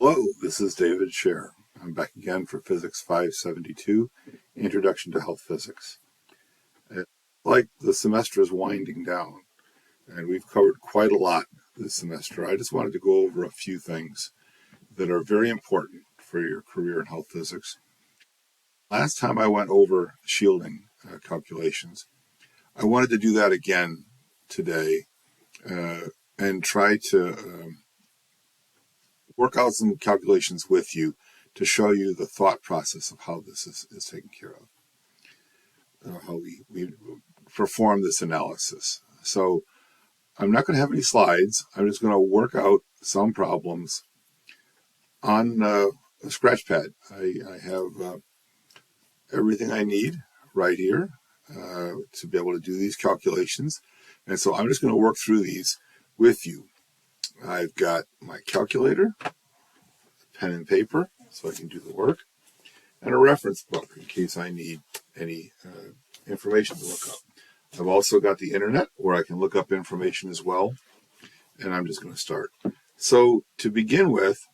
Hello, this is David Scher. I'm back again for Physics 572, Introduction to Health Physics. Like the semester is winding down, and we've covered quite a lot this semester. I just wanted to go over a few things that are very important for your career in health physics. Last time I went over shielding calculations. I wanted to do that again today and try to work out some calculations with you to show you the thought process of how this is taken care of, how we perform this analysis. So I'm not going to have any slides. I'm just going to work out some problems on a scratch pad. I have everything I need right here to be able to do these calculations. And so I'm just going to work through these with you. I've got my calculator, pen and paper, so I can do the work, and a reference book in case I need any information to look up. I've also got the internet where I can look up information as well, and I'm just going to start. So to begin with,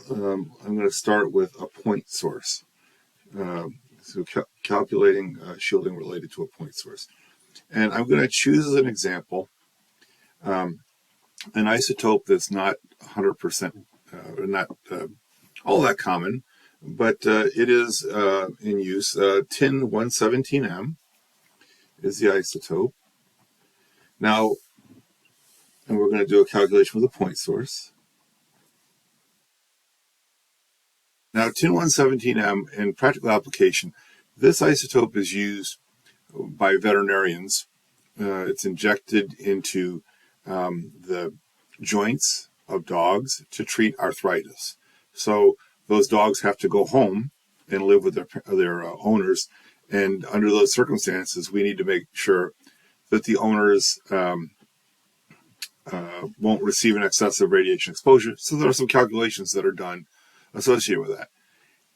I'm going to start with a point source. So calculating shielding related to a point source. And I'm going to choose as an example an isotope that's not 100%, not all that common, but it is in use. Tin 117M is the isotope. Now, and we're going to do a calculation with a point source. Now, tin 117M in practical application, this isotope is used by veterinarians. It's injected into the joints of dogs to treat arthritis. So those dogs have to go home and live with their owners. And under those circumstances, we need to make sure that the owners won't receive an excessive radiation exposure. So there are some calculations that are done associated with that.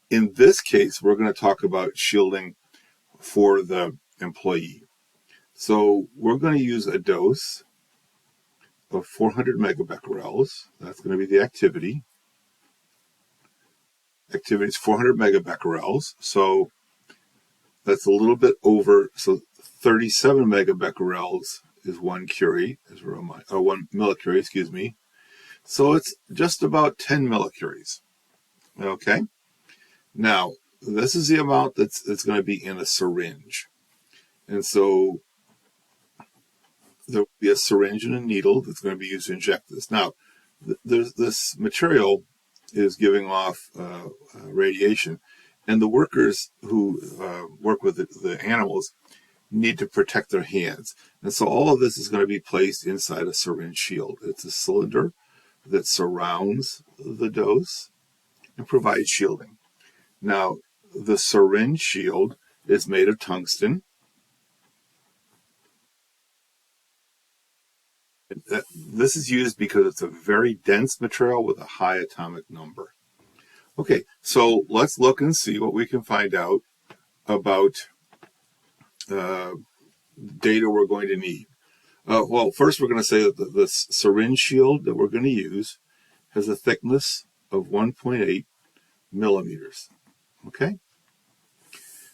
In this case, we're going to talk about shielding for the employee. So we're going to use a dose of 400 megabecquerels. That's going to be the activity. Activity is 400 megabecquerels. So that's a little bit over. So 37 megabecquerels is 1 curie, or 1 millicurie, excuse me. So it's just about 10 millicuries. Okay. Now, this is the amount that's going to be in a syringe. And so there will be a syringe and a needle that's going to be used to inject this. Now, this material is giving off radiation, and the workers who work with the animals need to protect their hands. And so all of this is going to be placed inside a syringe shield. It's a cylinder that surrounds the dose and provides shielding. Now, the syringe shield is made of tungsten. This is used because it's a very dense material with a high atomic number. Okay, so let's look and see what we can find out about data we're going to need. Well, first we're going to say that the syringe shield that we're going to use has a thickness of 1.8 millimeters. Okay?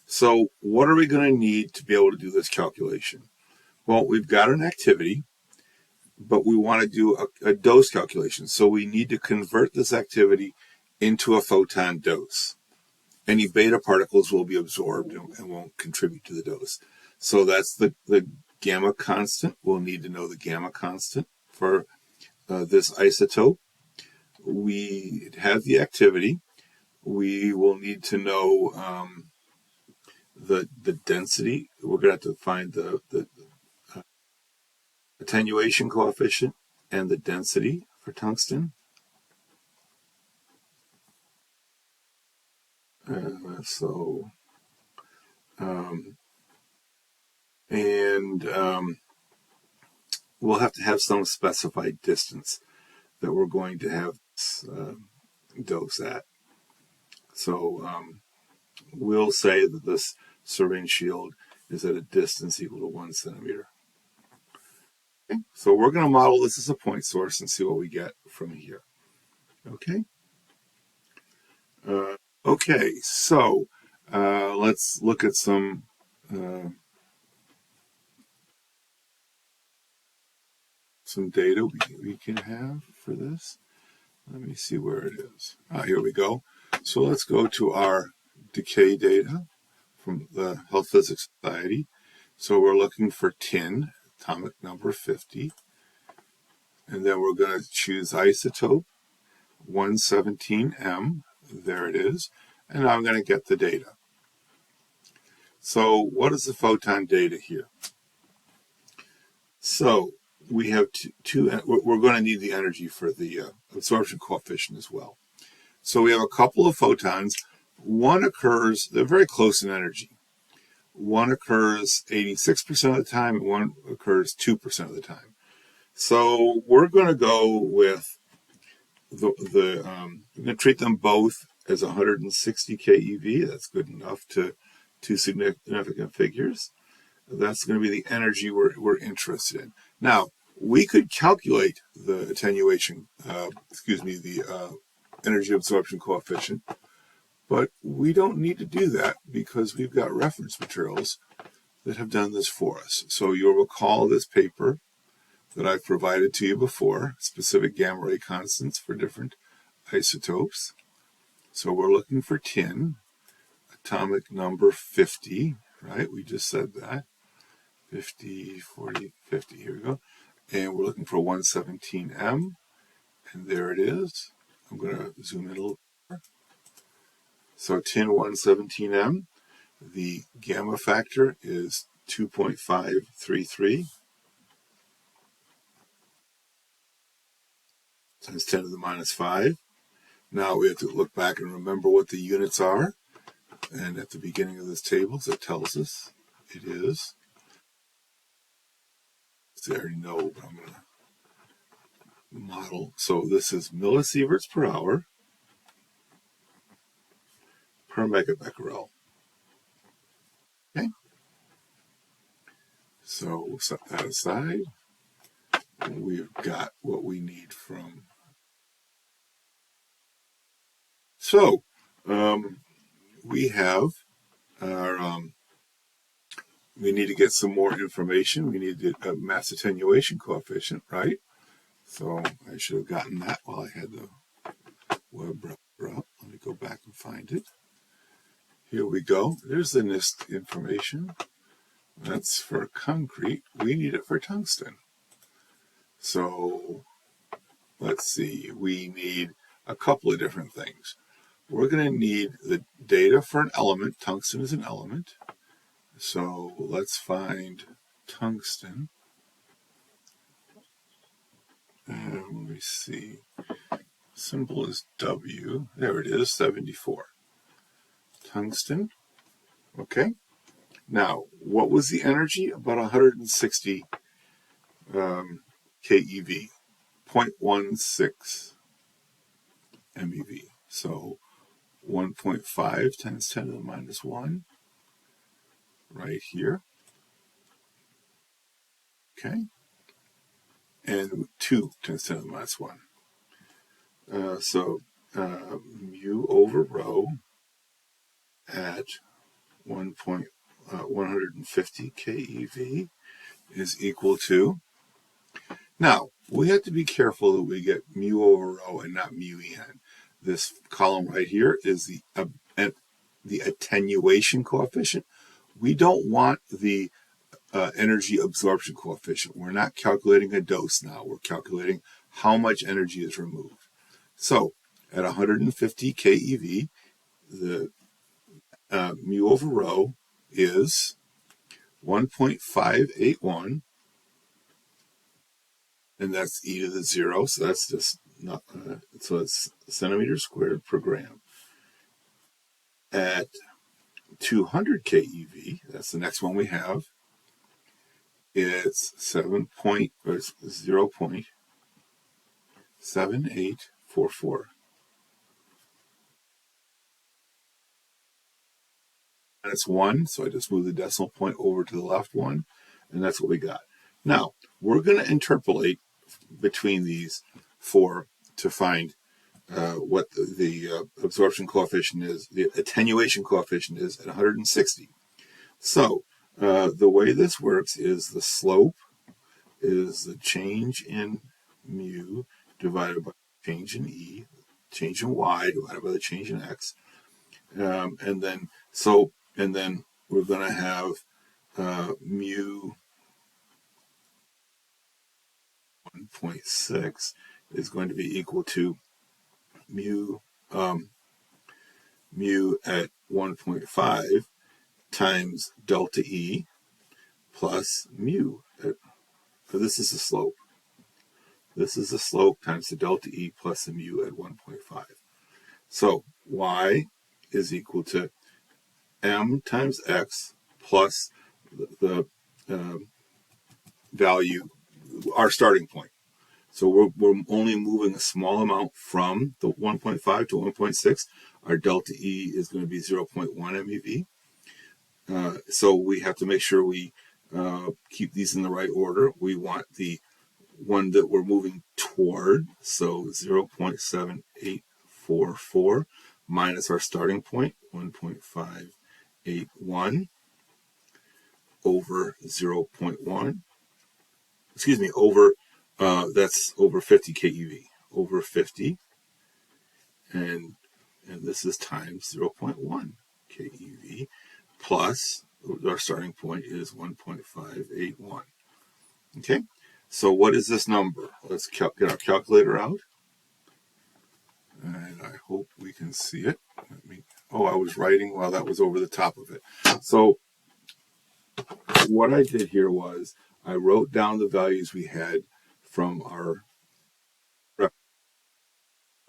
So what are we going to need to be able to do this calculation? Well, we've got an activity, but we want to do a dose calculation. So we need to convert this activity into a photon dose. Any beta particles will be absorbed and won't contribute to the dose. So that's the gamma constant. We'll need to know the gamma constant for this isotope. We have the activity. We will need to know the density. We're going to have to find the attenuation coefficient and the density for tungsten. We'll have to have some specified distance that we're going to have this dose at. So we'll say that this syringe shield is at a distance equal to 1 centimeter. Okay, so we're going to model this as a point source and see what we get from here. Okay. Okay, so let's look at uh, some data we can have for this. Let me see where it is. Here we go. So let's go to our decay data from the Health Physics Society. So we're looking for tin, atomic number 50, and then we're going to choose isotope 117M. There it is. And now I'm going to get the data. So what is the photon data here? So we have we're going to need the energy for the absorption coefficient as well. So we have a couple of photons. One occurs, they're very close in energy. One occurs 86% of the time, and one occurs 2% of the time. So we're going to go with we're going to treat them both as 160 keV. That's good enough to two significant figures. That's going to be the energy we're interested in. Now, we could calculate the attenuation, the energy absorption coefficient, but we don't need to do that because we've got reference materials that have done this for us. So you'll recall this paper that I've provided to you before, specific gamma ray constants for different isotopes. So we're looking for tin, atomic number 50, right? We just said that. 50, 40, 50, here we go. And we're looking for 117M, and there it is. I'm going to zoom in a little more. So tin 117M, the gamma factor is 2.533 times 10 to the minus 5. Now we have to look back and remember what the units are. And at the beginning of this table, it tells us it is. So I already know, but I'm going to model. So this is millisieverts per hour per megabecquerel. Okay. So we'll set that aside. And we've got what we need from. So we have our. We need to get some more information. We need a mass attenuation coefficient, right? So I should have gotten that while I had the web browser up. Let me go back and find it. Here we go. There's the NIST information. That's for concrete. We need it for tungsten. So let's see. We need a couple of different things. We're going to need the data for an element. Tungsten is an element. So let's find tungsten. And let me see. Symbol is W. There it is, 74. Tungsten. Okay. Now, what was the energy? About 160 keV, 0.16 MeV. So 1.5 times 10 to the minus 1 right here. Okay. And 2 times 10 to the minus 1. So mu over rho at 150 keV is equal to. Now, we have to be careful that we get mu over rho and not mu en. This column right here is the attenuation coefficient. We don't want the energy absorption coefficient. We're not calculating a dose now. We're calculating how much energy is removed. So at 150 keV, the mu over rho is 1.581, and that's e to the 0. So that's just not. So it's centimeters squared per gram. At 200 keV, that's the next one we have. It's 0.7844. And it's 1, so I just move the decimal point over to the left one, and that's what we got. Now, we're going to interpolate between these four to find what the absorption coefficient is, the attenuation coefficient is at 160. So the way this works is the slope is the change in mu divided by change in E, change in Y divided by the change in X. And then we're going to have mu 1.6 is going to be equal to mu at 1.5 times delta E plus mu. So this is the slope. This is the slope times the delta E plus the mu at 1.5. So Y is equal to m times x plus the value, our starting point. So we're only moving a small amount from the 1.5 to 1.6. Our delta E is going to be 0.1 MeV. So we have to make sure we keep these in the right order. We want the one that we're moving toward, so 0.7844 minus our starting point, 1.581 over 0.1. Excuse me, over, that's over 50 keV, over 50, and this is times 0.1 keV, plus our starting point is 1.581. Okay, so what is this number? Let's get our calculator out, and I hope we can see it. I was writing while that was over the top of it. So what I did here was I wrote down the values we had from the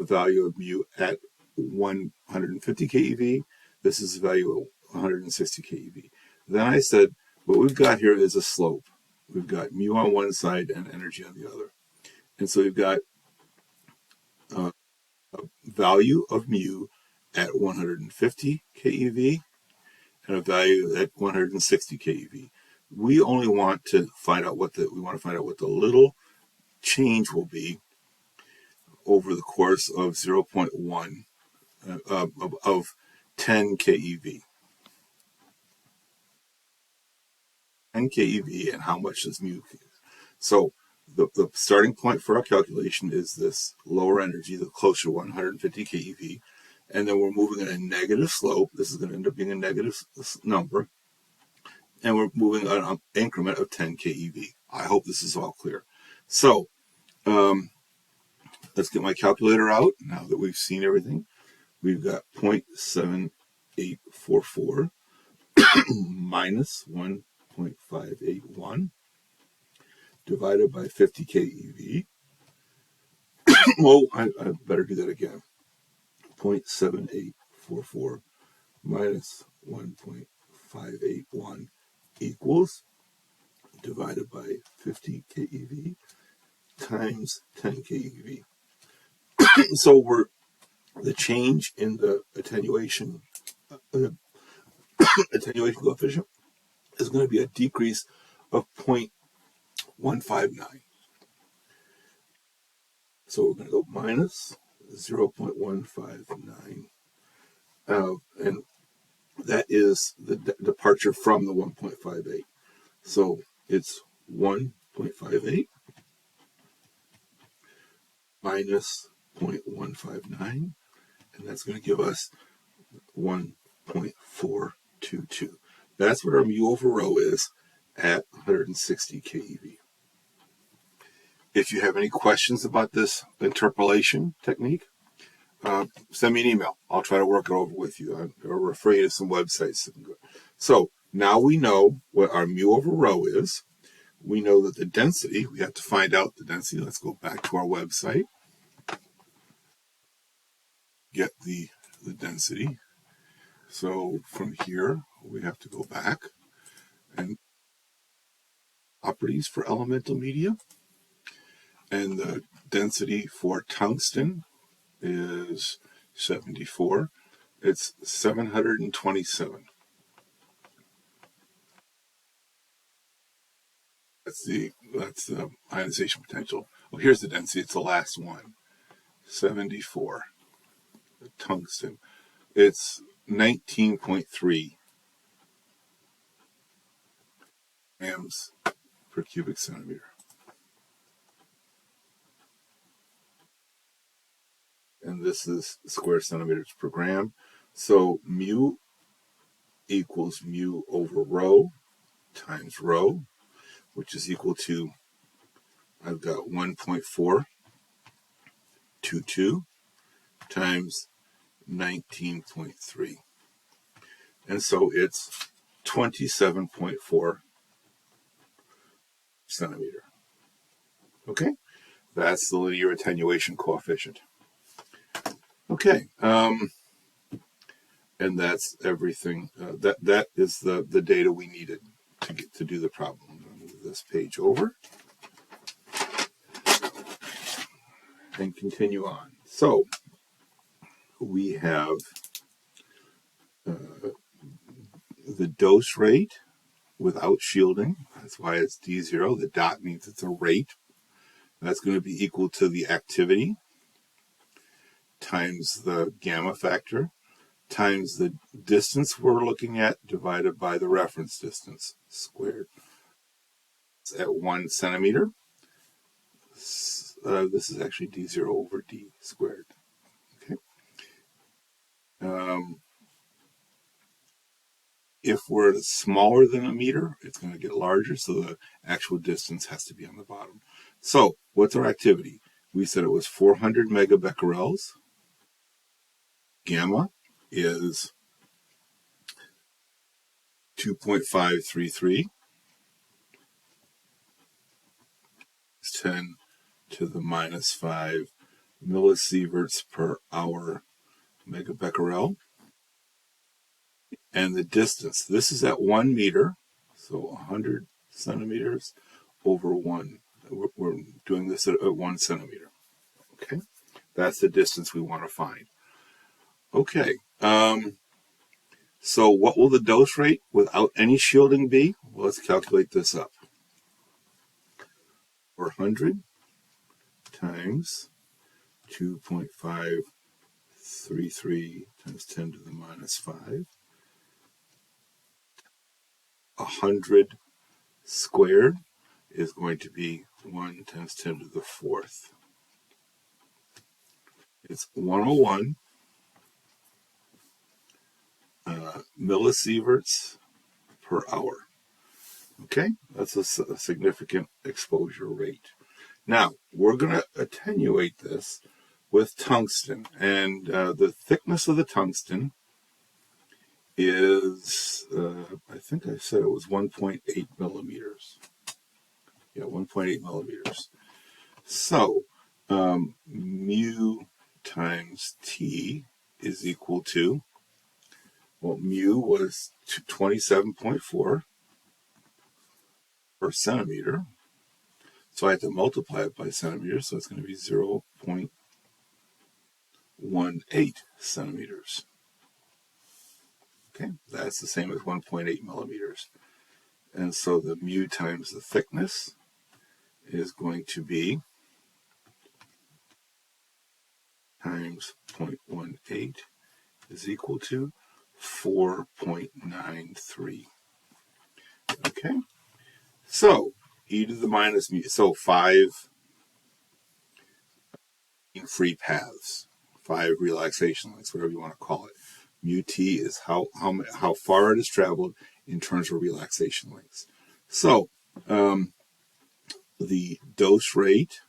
value of mu at 150 keV. This is the value of 160 keV. Then I said, what we've got here is a slope. We've got mu on one side and energy on the other. And so we've got a value of mu at 150 keV and a value at 160 keV. We only want to find out what the little change will be over the course of 0.1 of 10 keV. 10 keV and how much is mu. So the starting point for our calculation is this lower energy, the closer 150 keV, and then we're moving in a negative slope. This is going to end up being a negative number, and we're moving on an increment of 10 keV. I hope this is all clear. So let's get my calculator out now that we've seen everything. We've got 0.7844 minus 1.581 divided by 50 keV. I better do that again. 0.7844 minus 1.581 equals, divided by 50 keV times 10 keV. So the change in the attenuation coefficient is going to be a decrease of 0.159. So we're going to go minus 0.159. And that is the departure from the 1.58. So it's 1.58 minus 0.159, and that's going to give us 1.422. That's what our mu over rho is at 160 keV. If you have any questions about this interpolation technique, send me an email. I'll try to work it over with you. I'll refer you to some websites. So now we know what our mu over rho is. We know that the density, we have to find out the density. Let's go back to our website. Get the density. So from here, we have to go back and properties for elemental media. And the density for tungsten is 74. It's 727. That's the ionization potential. Well, here's the density. It's the last one. 74. tungsten. It's 19.3 grams per cubic centimeter. And this is square centimeters per gram. So mu equals mu over rho times rho, which is equal to, I've got 1.422 times 19.3. And so it's 27.4 centimeter. Okay, that's the linear attenuation coefficient. Okay, and that's everything. That is the data we needed to do the problem. I'm going to move this page over and continue on. So we have the dose rate without shielding. That's why it's D0. The dot means it's a rate. That's going to be equal to the activity times the gamma factor times the distance we're looking at divided by the reference distance squared. It's at 1 centimeter. This is actually D0 over D squared. Okay. If we're smaller than a meter, it's going to get larger, so the actual distance has to be on the bottom. So what's our activity? We said it was 400 megabecquerels. Gamma is 2.533. It's 10 to the minus 5 millisieverts per hour megabecquerel. And the distance, this is at 1 meter, so 100 centimeters over 1. We're doing this at 1 centimeter. Okay, that's the distance we want to find. Okay, so what will the dose rate without any shielding be? Well, let's calculate this up. 400 times 2.533 times 10 to the minus 5. 100 squared is going to be 1 times 10 to the 4th. It's 101 millisieverts per hour. Okay, that's a significant exposure rate. Now, we're going to attenuate this with tungsten, and the thickness of the tungsten is, I think I said it was 1.8 millimeters. Yeah, 1.8 millimeters. So, mu times T is equal to, well, mu was 27.4 per centimeter. So I have to multiply it by centimeters, so it's going to be 0.18 centimeters. Okay, that's the same as 1.8 millimeters. And so the mu times the thickness is going to be times 0.18 is equal to 4.93. Okay, so e to the minus mu, so 5 free paths, 5 relaxation lengths, whatever you want to call it. Mu t is how far it has traveled in terms of relaxation lengths. So the dose rate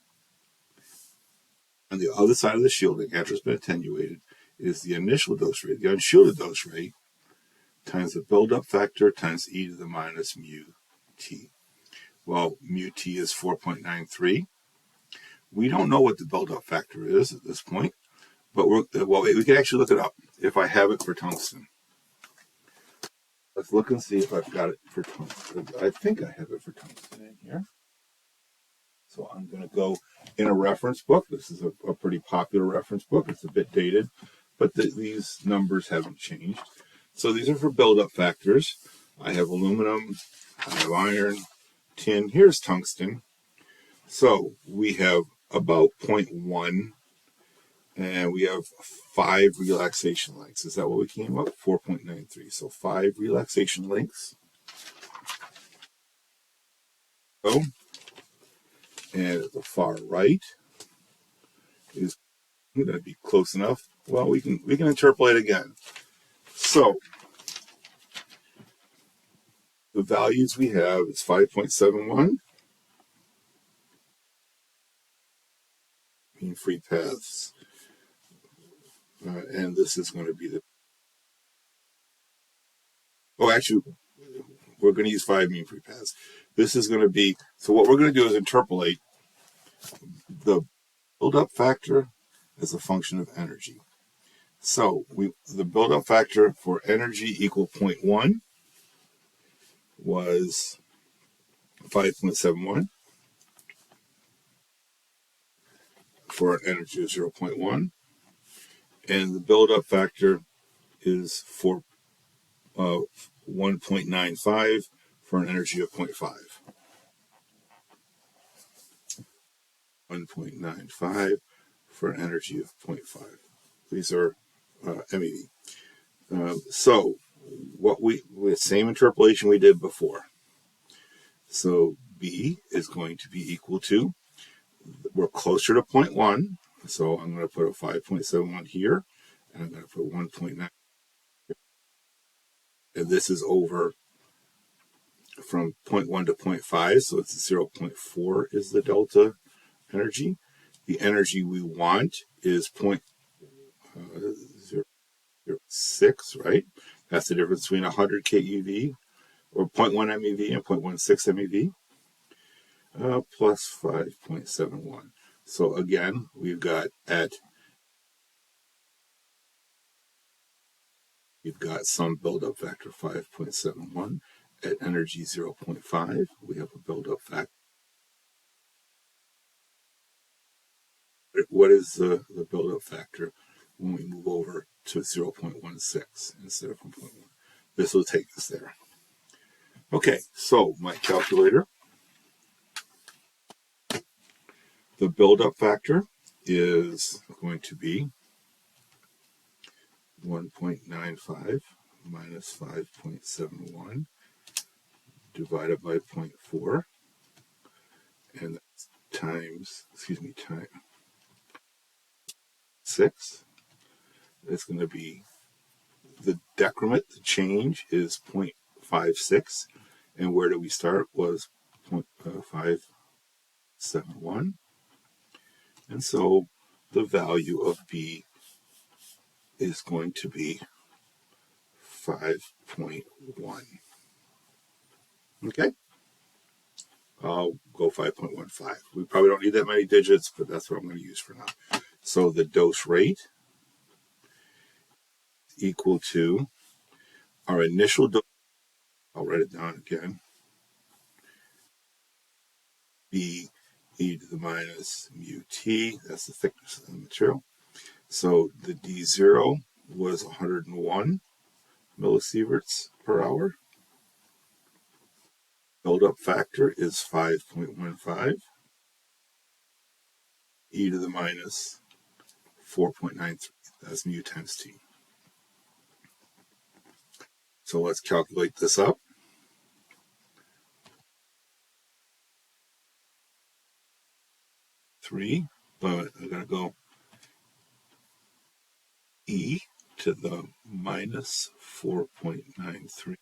on the other side of the shielding after it's been attenuated is the initial dose rate, the unshielded dose rate, times the buildup factor times e to the minus mu t. Well, mu t is 4.93. We don't know what the buildup factor is at this point, but we can actually look it up if I have it for tungsten. Let's look and see if I've got it for tungsten. I think I have it for tungsten in here. So I'm going to go in a reference book. This is a pretty popular reference book. It's a bit dated, but these numbers haven't changed. So these are for buildup factors. I have aluminum, I have iron, tin. Here's tungsten. So we have about 0.1 And we have 5 relaxation lengths. Is that what we came up? 4.93. So 5 relaxation lengths. So, and at the far right is going to be close enough. Well, we can interpolate again. So the values we have is 5.71 mean free paths, and this is going to be the. Oh, actually, we're going to use 5 mean free paths. This is going to be. So what we're going to do is interpolate the build-up factor as a function of energy. So the build-up factor for energy equal 0.1 was 5.71 for an energy of 0.1, and the build-up factor is for 1.95 for an energy of 0.5. 1.95 for an energy of 0.5. These are MeV. So what with same interpolation we did before. So B is going to be equal to, we're closer to 0.1, so I'm going to put a 5.71 here, and I'm going to put 1.9, and this is over from 0.1 to 0.5, so it's 0.4 is the delta energy. The energy we want is 0.06, right? That's the difference between 100 keV or 0.1 MeV and 0.16 MeV plus 5.71. So again, we've got some buildup factor 5.71 at energy 0.5. We have a buildup factor. What is the buildup factor when we move over to 0.16 instead of 1.1? This will take us there. Okay, so my calculator, the buildup factor is going to be 1.95 minus 5.71 divided by 0.4, and that's times 6. It's going to be the decrement, the change is 0.56, and where do we start was 0.571, and so the value of B is going to be 5.1. Okay, I'll go 5.15. We probably don't need that many digits, but that's what I'm going to use for now. So the dose rate equal to our initial dose. I'll write it down again. B e to the minus mu t, that's the thickness of the material. So the D0 was 101 millisieverts per hour. Buildup factor is 5.15. E to the minus 4.93. That's mu times T. So let's calculate this up. 3, but I'm going to go E to the minus 4.93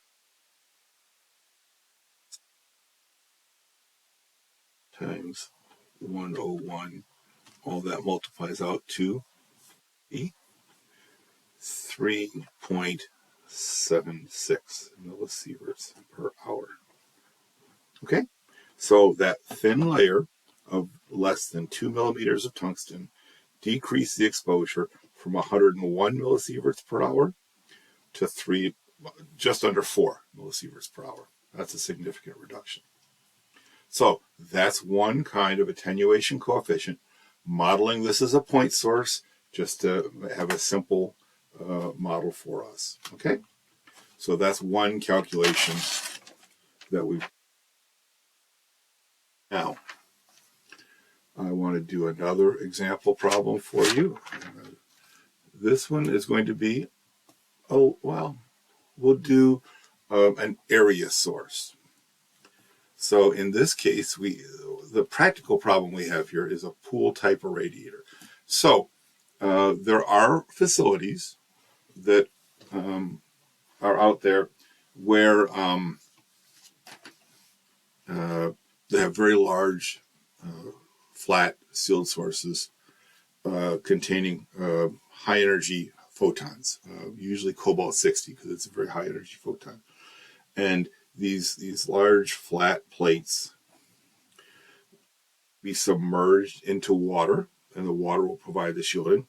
times 101. All that multiplies out to E. 3.76 millisieverts per hour. Okay, so that thin layer of less than 2 millimeters of tungsten decreased the exposure from 101 millisieverts per hour to just under 4 millisieverts per hour. That's a significant reduction. So that's one kind of attenuation coefficient. Modeling this as a point source just to have a simple model for us. Okay, so that's one calculation that we've. Now, I want to do another example problem for you. This one is going to be, oh, well, we'll do an area source. So in this case, the practical problem we have here is a pool type irradiator. So there are facilities that are out there where they have very large, flat sealed sources containing high energy photons, usually cobalt 60 because it's a very high energy photon. And these large flat plates be submerged into water, and the water will provide the shielding.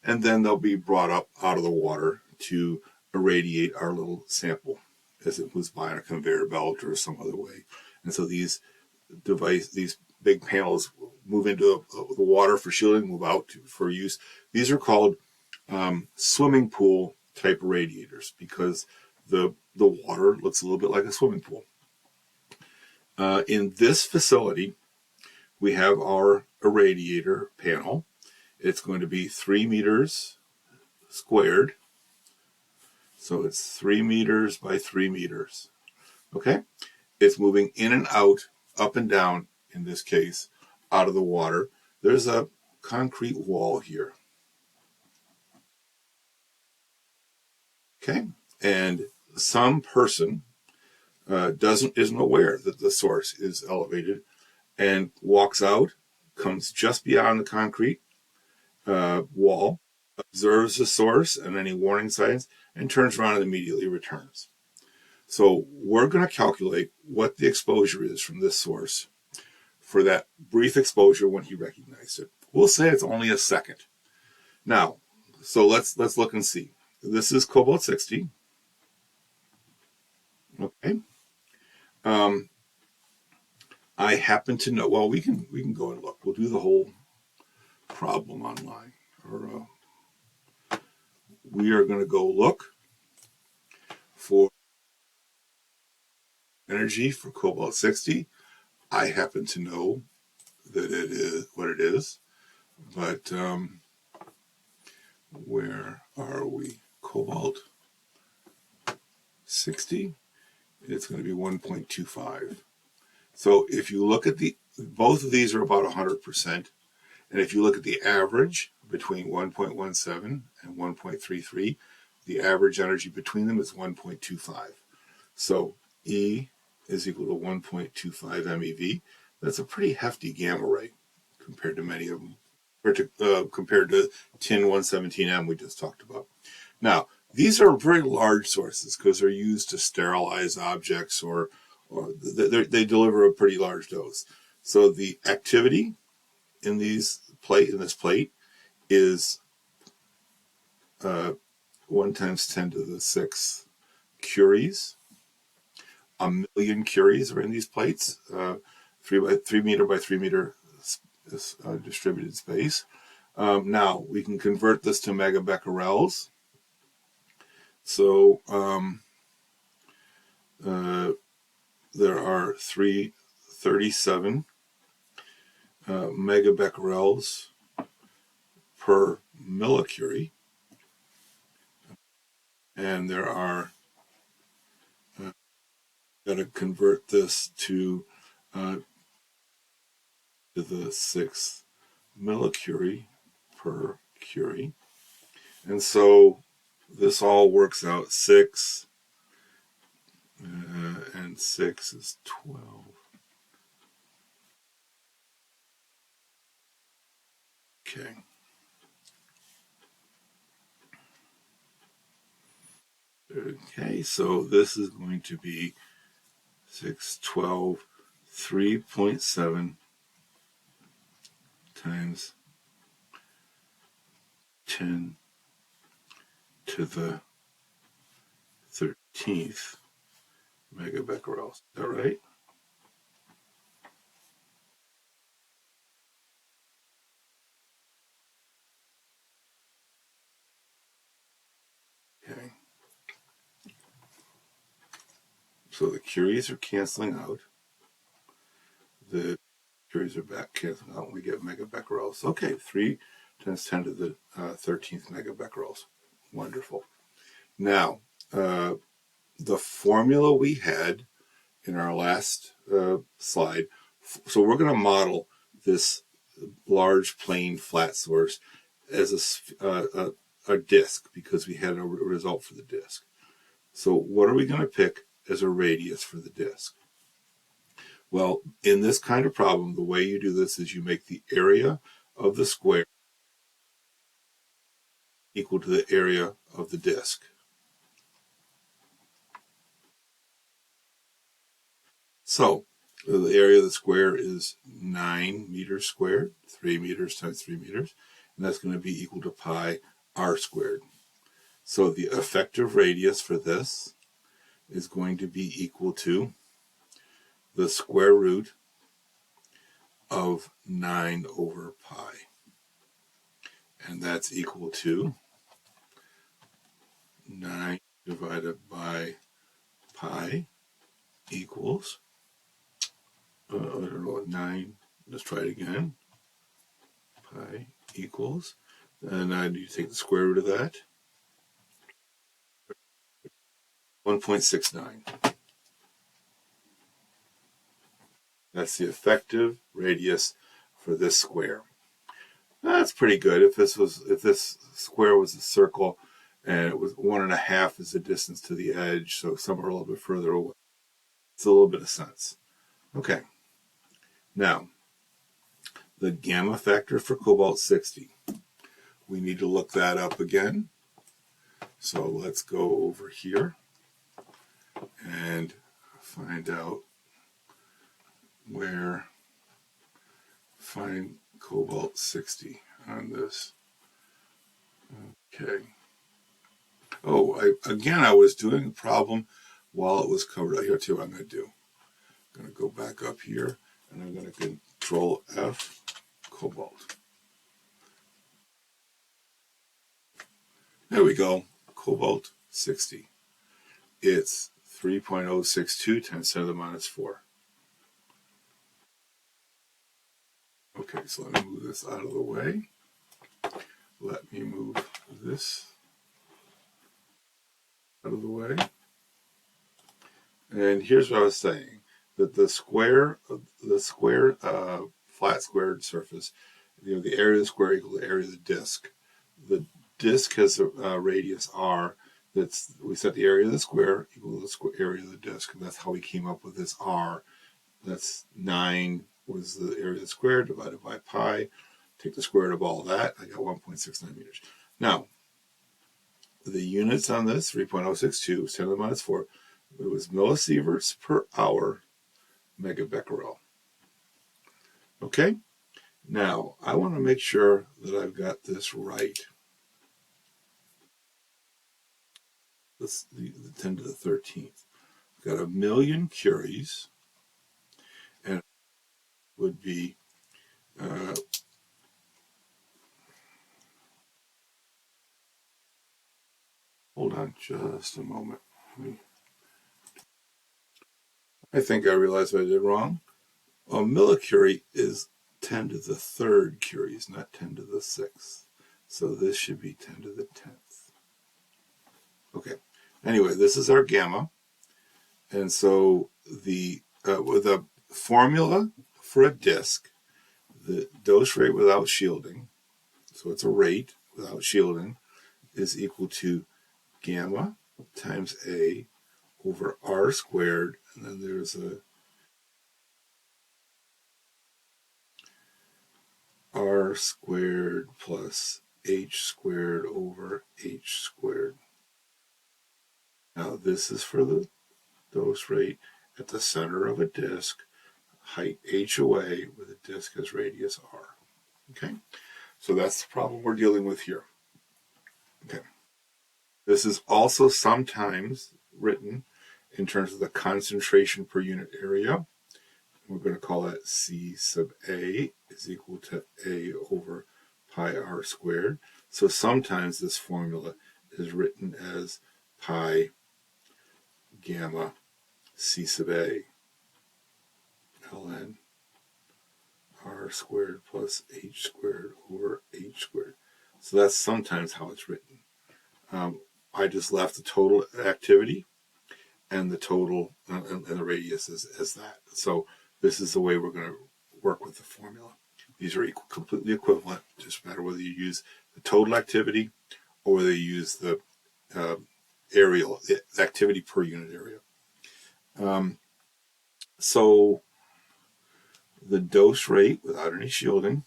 And then they'll be brought up out of the water to irradiate our little sample as it moves by on a conveyor belt or some other way. And so these big panels move into the water for shielding, move out for use. These are called swimming pool type irradiators because the water looks a little bit like a swimming pool. In this facility, we have our irradiator panel. It's going to be 3 meters squared. So it's 3 meters by 3 meters. Okay? It's moving in and out, up and down, in this case, out of the water. There's a concrete wall here. Okay? And some person isn't aware that the source is elevated and walks out, comes just beyond the concrete wall, observes the source and any warning signs, and turns around and immediately returns. So we're going to calculate what the exposure is from this source for that brief exposure when he recognized it. We'll say it's only a second. Now, so let's look and see. This is cobalt 60. Okay. I happen to know. Well, we can go and look. We'll do the whole problem online. Or we are going to go look for energy for cobalt 60. I happen to know that it is what it is, but where are we? Cobalt 60. It's going to be 1.25. So if you look at both of these are about 100%, and if you look at the average between 1.17 and 1.33, the average energy between them is 1.25. So E is equal to 1.25 MeV. That's a pretty hefty gamma ray compared to many of them, compared to tin 117M we just talked about. Now, these are very large sources because they're used to sterilize objects or they deliver a pretty large dose. So the activity in this plate is 1 times 10 to the 6 curies. 1 million curies are in these plates, 3 meter by 3 meter distributed space. Now we can convert this to megabecquerels. So there are 337 megabecquerels per millicurie, and there are got to convert this to the 6th millicurie per curie, and so this all works out 6 and 6 is 12. Okay. Okay, so this is going to be 6, 12, 3.7 times 10 to the 13th megabecquerels. Is that right? Okay. So the curies are canceling out. The curies are back canceling out, and we get megabecquerels. Okay, 3 times 10 to the 13th megabecquerels. Wonderful. Now, the formula we had in our last slide, so we're going to model this large plane flat source as a disk because we had a result for the disk. So what are we going to pick as a radius for the disk? Well, in this kind of problem, the way you do this is you make the area of the square equal to the area of the disk. So the area of the square is 9 meters squared, 3 meters times 3 meters, and that's going to be equal to pi r squared. So the effective radius for this is going to be equal to the square root of 9 over pi. And that's equal to 9 divided by pi equals, I don't know, 9, let's try it again. Pi equals, and I need to take the square root of that, 1.69. That's the effective radius for this square. That's pretty good. If this square was a circle and it was 1.5 is the distance to the edge, so somewhere a little bit further away, it's a little bit of sense. Okay. Now, the gamma factor for cobalt-60. We need to look that up again. So let's go over here and find out find cobalt-60 on this. Okay. Oh, I was doing a problem while it was covered. Here too, I'm going to do. I'm going to go back up here, and I'm going to Control F, cobalt. There we go, cobalt-60. It's 3.062 times 10 to the minus 4. Okay, so let me move this out of the way. Let me move this out of the way. And here's what I was saying, that the flat squared surface, the area of the square equals the area of the disk. The disk has a radius r. We set the area of the square equal to the area of the disk, and that's how we came up with this r. That's 9 was the area of the square divided by pi. Take the square root of all that. I got 1.69 meters. Now, the units on this, 3.062, 10 to the minus 4, it was millisieverts per hour megabecquerel. Okay? Now, I want to make sure that I've got this right. This, the 10 to the 13th. I've got 1 million curies, and it would be hold on just a moment. I think I realized what I did wrong. A millicurie is 10 to the 3rd curies, not 10 to the 6th. So this should be 10 to the 10th. Okay. Anyway, this is our gamma. And so with a formula for a disk, the dose rate without shielding, so it's a rate without shielding, is equal to gamma times A over R squared, and then there's a R squared plus H squared over H squared. Now this is for the dose rate at the center of a disk, height h away, with a disk as radius r. Okay, so that's the problem we're dealing with here. Okay, this is also sometimes written in terms of the concentration per unit area. We're going to call that C sub A is equal to A over pi r squared. So sometimes this formula is written as pi gamma C sub A ln r squared plus h squared over h squared. So that's sometimes how it's written. I just left the total activity and the total and the radius as that. So this is the way we're going to work with the formula. These are completely equivalent. Just matter whether you use the total activity or whether you use the areal, the activity per unit area. So the dose rate without any shielding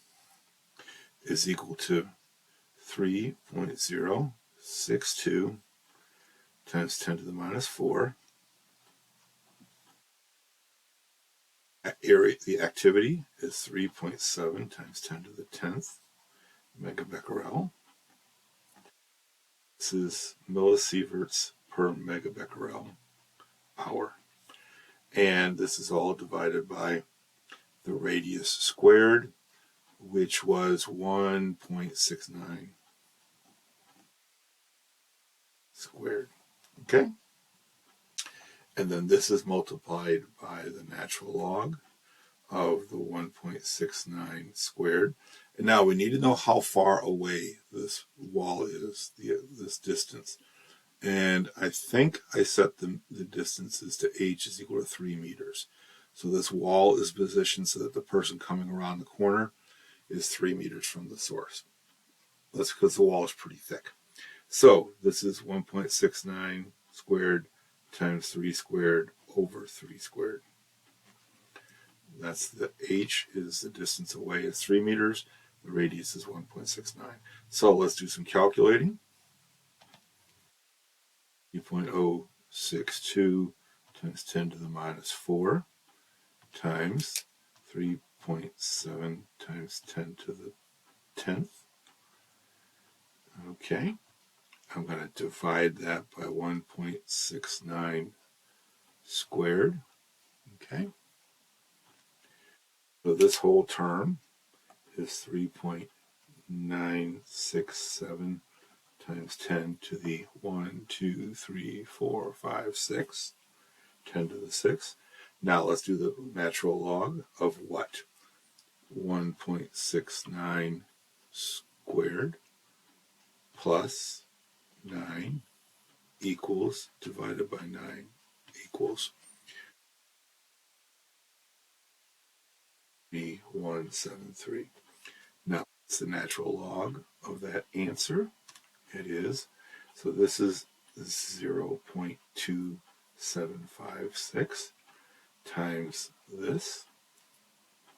is equal to 3.062 times 10 to the minus 4. The activity is 3.7 times 10 to the 10th megabecquerel. This is millisieverts per megabecquerel hour. And this is all divided by the radius squared, which was 1.69 squared. Okay? And then this is multiplied by the natural log of the 1.69 squared. And now we need to know how far away this wall is, this distance. And I think I set the distances to h is equal to 3 meters. So this wall is positioned so that the person coming around the corner is 3 meters from the source. That's because the wall is pretty thick. So this is 1.69 squared times 3 squared over 3 squared. That's the h is the distance away is 3 meters. The radius is 1.69. So let's do some calculating. 3.062 times 10 to the minus 4 times 3.7 times 10 to the 10th. Okay. I'm going to divide that by 1.69 squared. Okay. So this whole term is 3.967 times 10 to the 1, 2, 3, 4, 5, 6, 10 to the 6. Now let's do the natural log of what? 1.69 squared plus 9 equals, divided by 9 equals 3.173. Now, it's the natural log of that answer. It is. So this is 0.2756 times this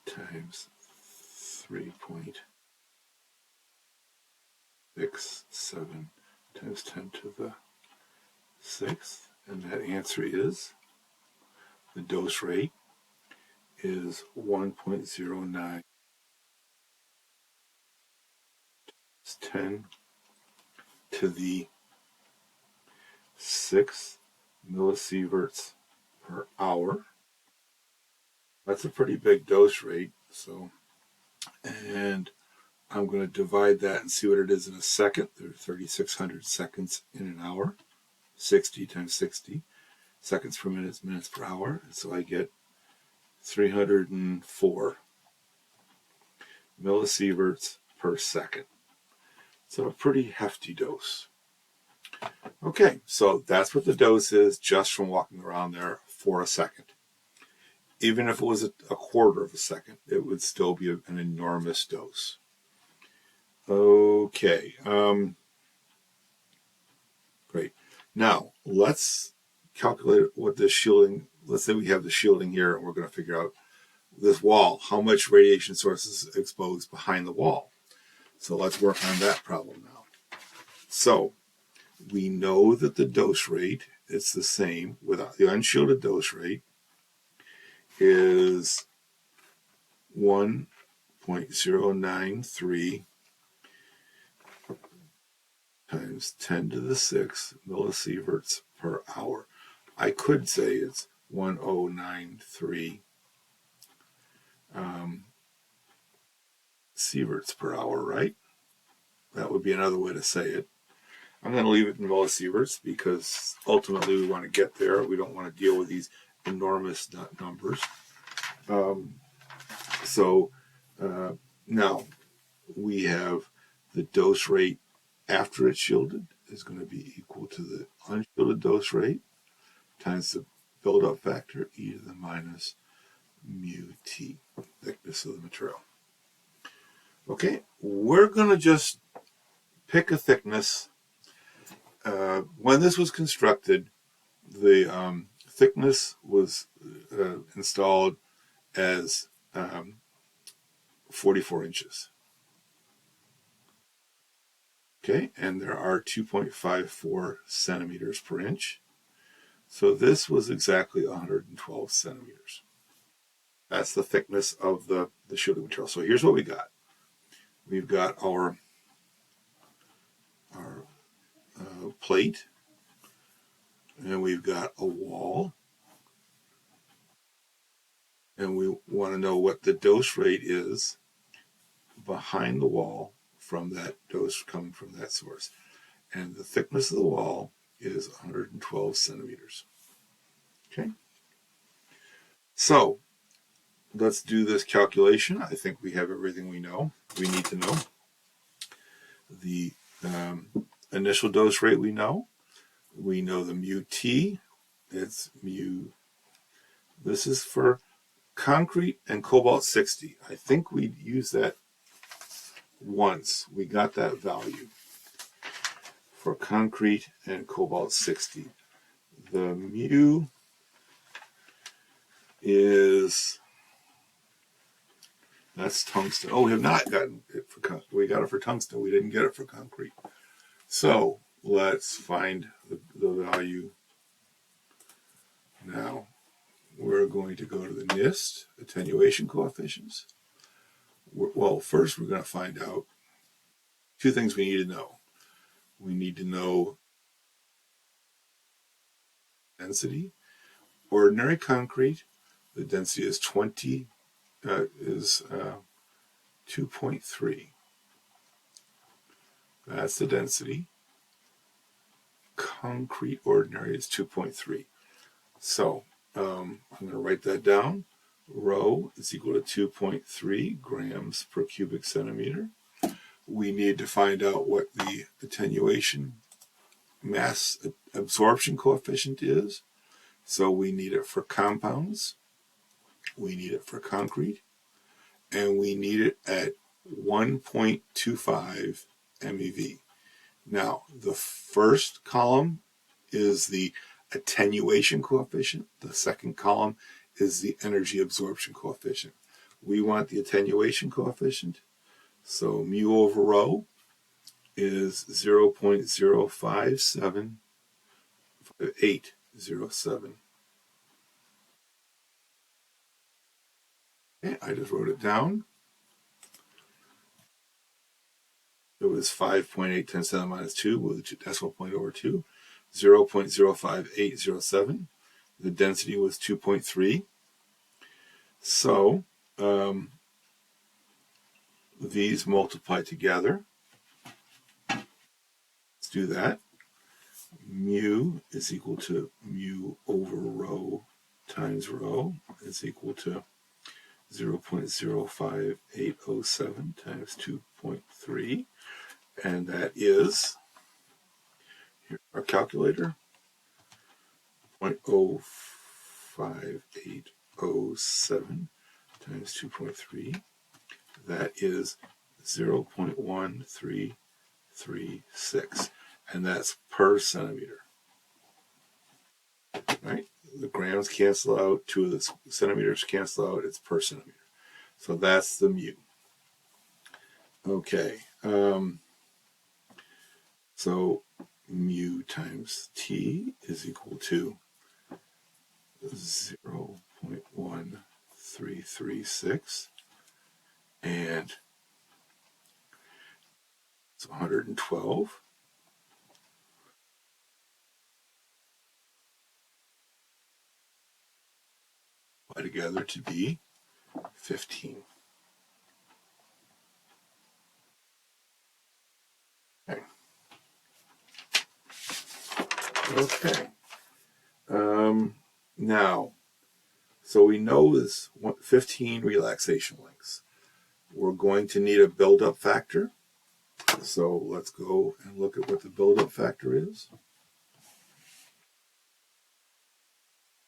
times 3.67 times 10 to the 6th. And that answer is, the dose rate is 1.09 10 to the 6 millisieverts per hour. That's a pretty big dose rate. So, and I'm going to divide that and see what it is in a second. There are 3,600 seconds in an hour. 60 times 60 seconds per minute is minutes per hour. And so I get 304 millisieverts per second. So a pretty hefty dose. Okay, so that's what the dose is just from walking around there for a second. Even if it was a quarter of a second, it would still be an enormous dose. Okay, great. Now, let's calculate what this shielding, let's say we have the shielding here and we're going to figure out this wall, how much radiation source is exposed behind the wall. So let's work on that problem now. So we know that the dose rate is the same without the unshielded dose rate is 1.093 times 10 to the 6 millisieverts per hour. I could say it's 1093 sieverts per hour, right? That would be another way to say it. I'm going to leave it in millisieverts because ultimately we want to get there. We don't want to deal with these enormous numbers. So Now, we have the dose rate after it's shielded is going to be equal to the unshielded dose rate times the buildup factor, e to the minus mu t, thickness of the material. Okay, we're going to just pick a thickness. When this was constructed, the thickness was installed as 44 inches. Okay, and there are 2.54 centimeters per inch. So this was exactly 112 centimeters. That's the thickness of the shielding material. So here's what we got. We've got our plate, and we've got a wall, and we want to know what the dose rate is behind the wall from that dose coming from that source. And the thickness of the wall is 112 centimeters. Okay? So let's do this calculation. I think we have everything we need to know. The initial dose rate we know. We know the mu t. It's mu. This is for concrete and cobalt 60. I think we used that once. We got that value for concrete and cobalt 60. The mu is, that's tungsten. Oh, we have not gotten it for, we got it for tungsten. We didn't get it for concrete. So let's find the value now. We're going to go to the NIST, attenuation coefficients. Well, first we're going to find out two things we need to know. We need to know density. Ordinary concrete, the density is 2.3. That's the density. Concrete ordinary is 2.3. So I'm going to write that down. Rho is equal to 2.3 grams per cubic centimeter. We need to find out what the attenuation mass absorption coefficient is. So we need it for compounds, we need it for concrete, and we need it at 1.25 MeV. Now, the first column is the attenuation coefficient. The second column is the energy absorption coefficient. We want the attenuation coefficient. So mu over rho is 0.057807. Okay, I just wrote it down. It was 5.8 10 to the minus 2 with a decimal point over 2, 0.05807. The density was 2.3. So these multiply together. Let's do that. Mu is equal to mu over rho times rho is equal to 0.05807 times 2.3. And that is, here's our calculator, 0.05807 times 2.3. That is 0.1336. And that's per centimeter. Right? The grams cancel out, 2 of the centimeters cancel out, it's per centimeter. So that's the mu. Okay. So mu times T is equal to 0.1336, and it's 112. Together to be 15. Okay. Now, so we know this 15 relaxation lengths. we're going to need a buildup factor. So let's go and look at what the buildup factor is.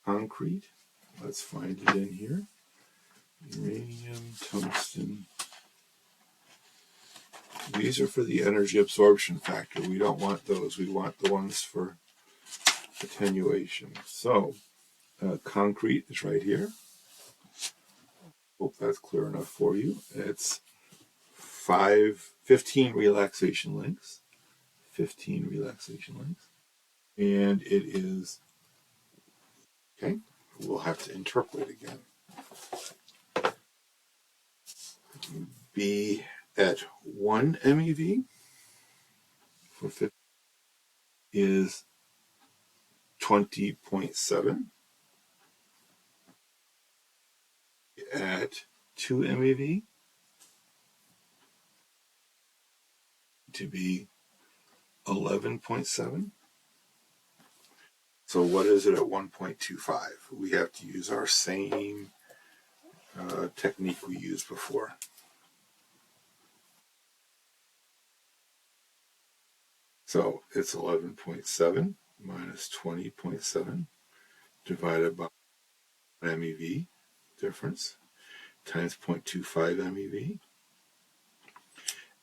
Concrete, let's find it in here. Uranium, tungsten. These are for the energy absorption factor. We don't want those. We want the ones for attenuation. So concrete is right here. Hope that's clear enough for you. It's 15 relaxation links. 15 relaxation links. And it is, okay, we'll have to interpolate again. Be at 1 MeV for 50 is 20.7. At 2 MeV to be 11.7. So what is it at 1.25? We have to use our same technique we used before. So it's 11.7 minus 20.7 divided by MeV difference times 0.25 MeV.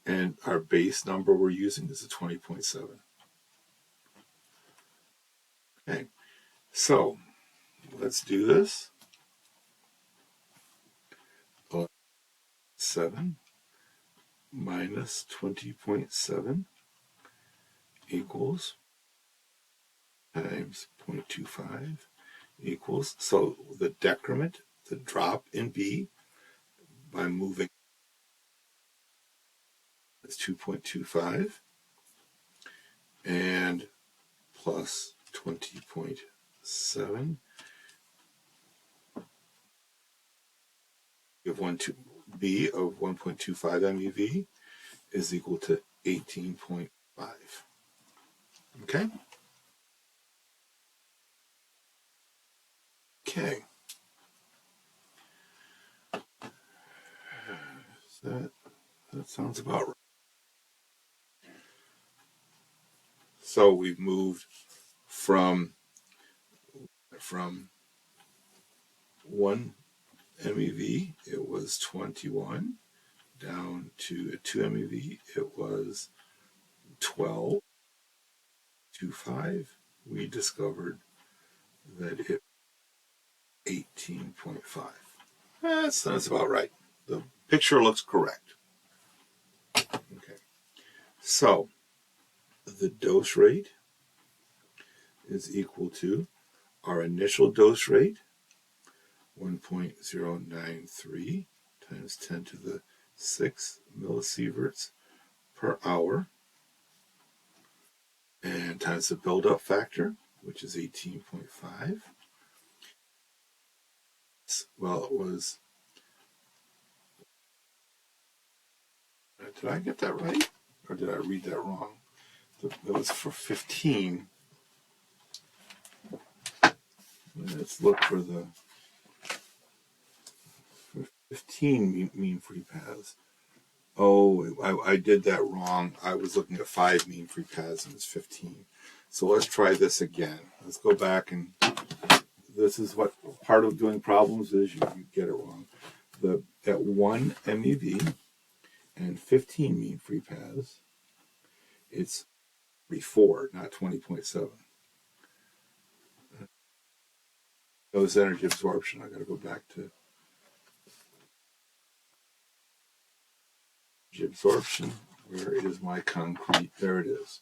And our base number we're using is a 20.7. Okay, so let's do this. 7 minus 20.7 equals times 0.25 equals, so the decrement, the drop in B by moving is 2.25 and plus 20.7. You have B of 1.25 MeV is equal to 18.5. Okay? Okay. That sounds about right. So we've moved from 1 MeV, it was 21, down to 2 MeV, it was 12.25. We discovered that it 18.5. That's about right. The picture looks correct. Okay. So the dose rate is equal to our initial dose rate, 1.093 times 10 to the 6 millisieverts per hour, and times the buildup factor, which is 18.5. Well, it was, did I get that right? Or did I read that wrong? It was for 15. Let's look for the 15 mean free paths. Oh, I did that wrong. I was looking at 5 mean free paths and it's 15. So let's try this again. Let's go back, and this is what part of doing problems is, you get it wrong. At 1 MeV and 15 mean free paths, it's 4, not 20.7. That was energy absorption. I got to go back to energy absorption. Where is my concrete? There it is.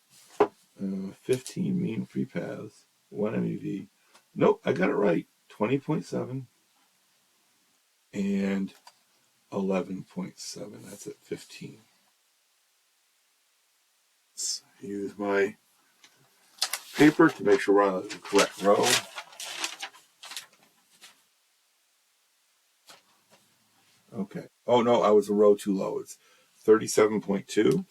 15 mean free paths, 1 MeV. Nope, I got it right. 20.7 and 11.7. That's at 15. Let's use my paper to make sure we're on the correct row. Okay. Oh no, I was a row too low. It's 37.2.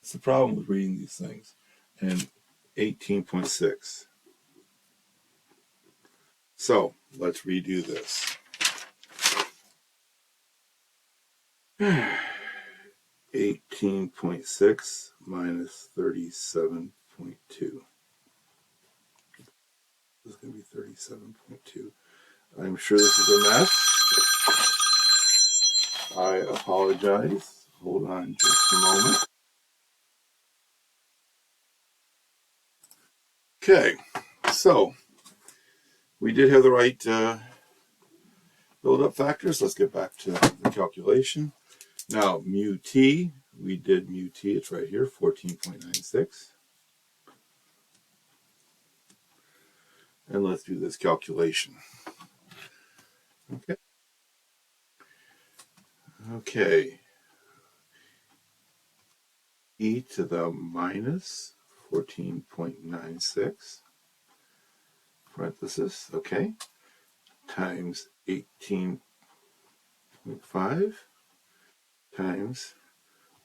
It's the problem with reading these things. And 18.6. So let's redo this. 18.6 minus 37.2. This is going to be 37.2. I'm sure this is a mess. I apologize. Hold on just a moment. Okay, so we did have the right build-up factors. Let's get back to the calculation. Now, mu t, we did mu t. It's right here, 14.96. And let's do this calculation. Okay. Okay. E to the minus 14.96, parenthesis, okay, times 18.5 times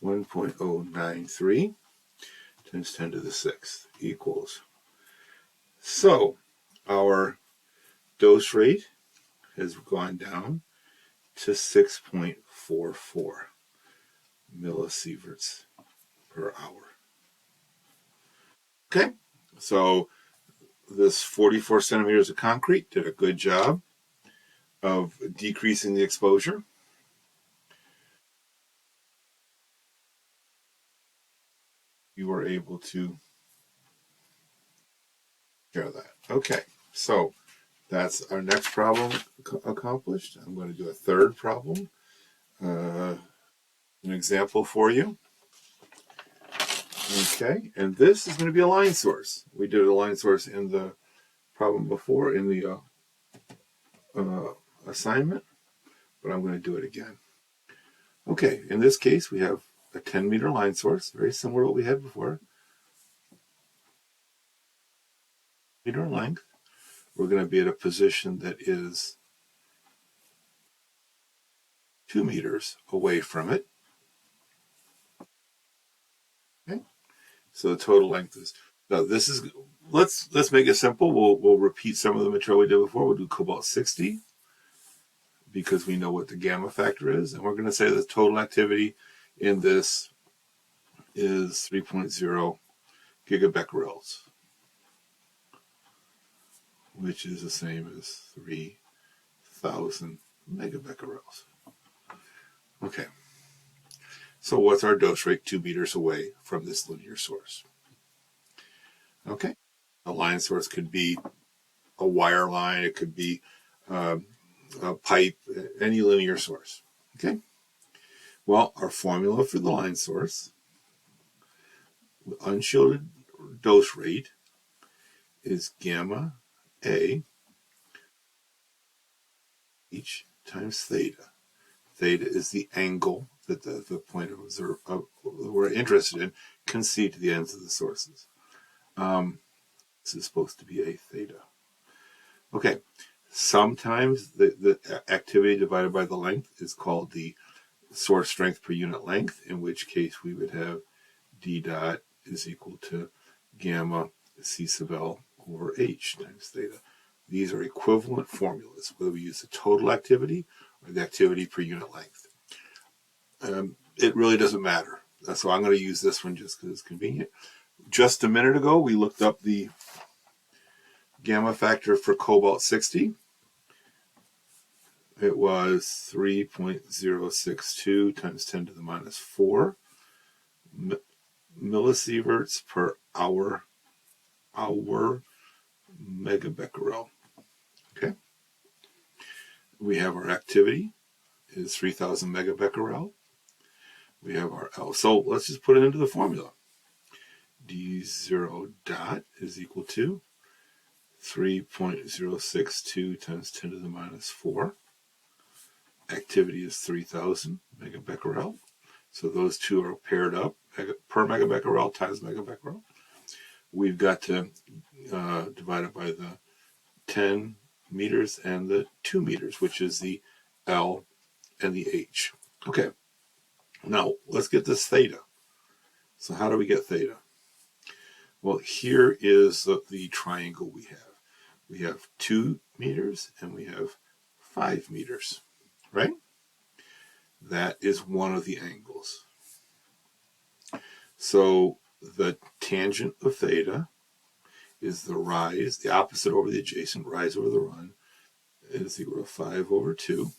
1.093 times 10 to the 6th equals. So our dose rate has gone down to 6.44 millisieverts per hour. Okay, so this 44 centimeters of concrete did a good job of decreasing the exposure. You were able to share that. Okay, so that's our next problem accomplished. I'm going to do a third problem, an example for you. Okay, and this is going to be a line source. We did a line source in the problem before in the assignment, but I'm going to do it again. Okay, in this case, we have a 10-meter line source, very similar to what we had before. Meter length. We're going to be at a position that is 2 meters away from it. Okay, so the total length is. Now this is. Let's make it simple. We'll repeat some of the material we did before. We'll do cobalt 60 because we know what the gamma factor is, and we're going to say the total activity in this is 3.0 gigabecquerels, which is the same as 3,000 megabecquerels. Okay. So what's our dose rate 2 meters away from this linear source? Okay. A line source could be a wire line. It could be a pipe, any linear source. Okay. Well, our formula for the line source, unshielded dose rate, is gamma A H times theta. Theta is the angle that the point of we're interested in can see to the ends of the sources. This is supposed to be a theta. Okay, sometimes the activity divided by the length is called the source strength per unit length, in which case we would have d dot is equal to gamma c sub L over h times theta. These are equivalent formulas, whether we use the total activity or the activity per unit length. It really doesn't matter. So I'm going to use this one just because it's convenient. Just a minute ago, we looked up the gamma factor for cobalt 60. It was 3.062 times 10 to the minus 4 millisieverts per hour megabecquerel. Okay. We have our activity is 3,000 megabecquerel. We have our L. So let's just put it into the formula. D0 dot is equal to 3.062 times 10 to the minus 4. Activity is 3,000 megabecquerel. So those two are paired up, per megabecquerel times megabecquerel. We've got to divide it by the 10 meters and the 2 meters, which is the L and the H. Okay, now let's get this theta. So how do we get theta? Well, here is the triangle we have. We have 2 meters and we have 5 meters, right? That is one of the angles. So the tangent of theta is the rise, the opposite over the adjacent, rise over the run, is equal to 5 over 2.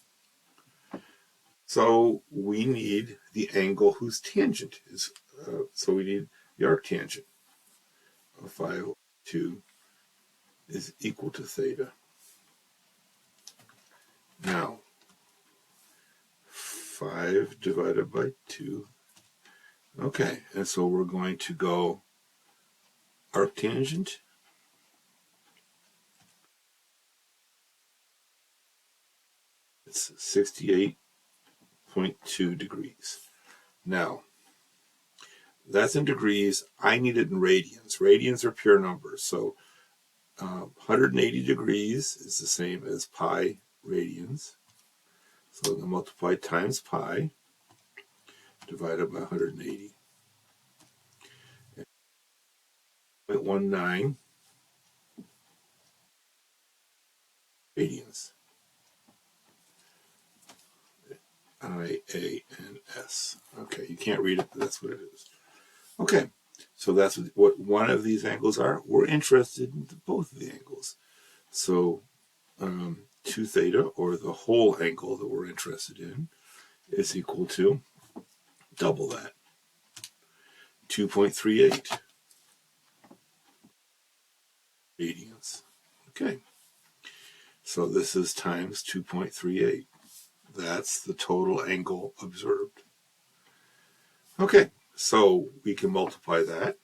So we need the angle whose tangent is, so we need the arctangent of 5 over 2 is equal to theta. Now, 5 divided by 2. Okay, and so we're going to go arctangent it's 68.2 degrees. Now, that's in degrees. I need it in radians. Radians are pure numbers. So 180 degrees is the same as pi radians. So I'm going to multiply times pi divided by 180. 0.19 radians. I, A, and S. Okay, you can't read it, but that's what it is. Okay, so that's what one of these angles are. We're interested in both of the angles. So 2 theta, or the whole angle that we're interested in, is equal to double that, 2.38 radians. Okay, so this is times 2.38. That's the total angle observed. Okay, so we can multiply that.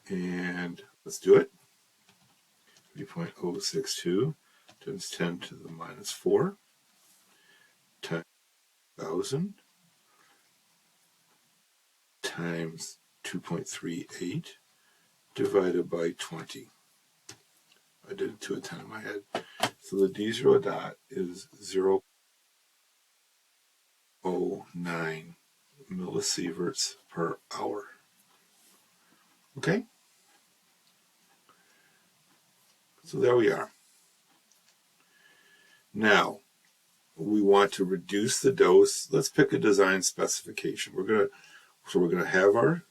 And let's do it. 3.062 times 10 to the minus 4 times 1,000 times 2.38 divided by 20. I did it 2 and 10 in my head. So the d0 dot is 0.09 millisieverts per hour. Okay? So there we are. Now, we want to reduce the dose. Let's pick a design specification. We're gonna have our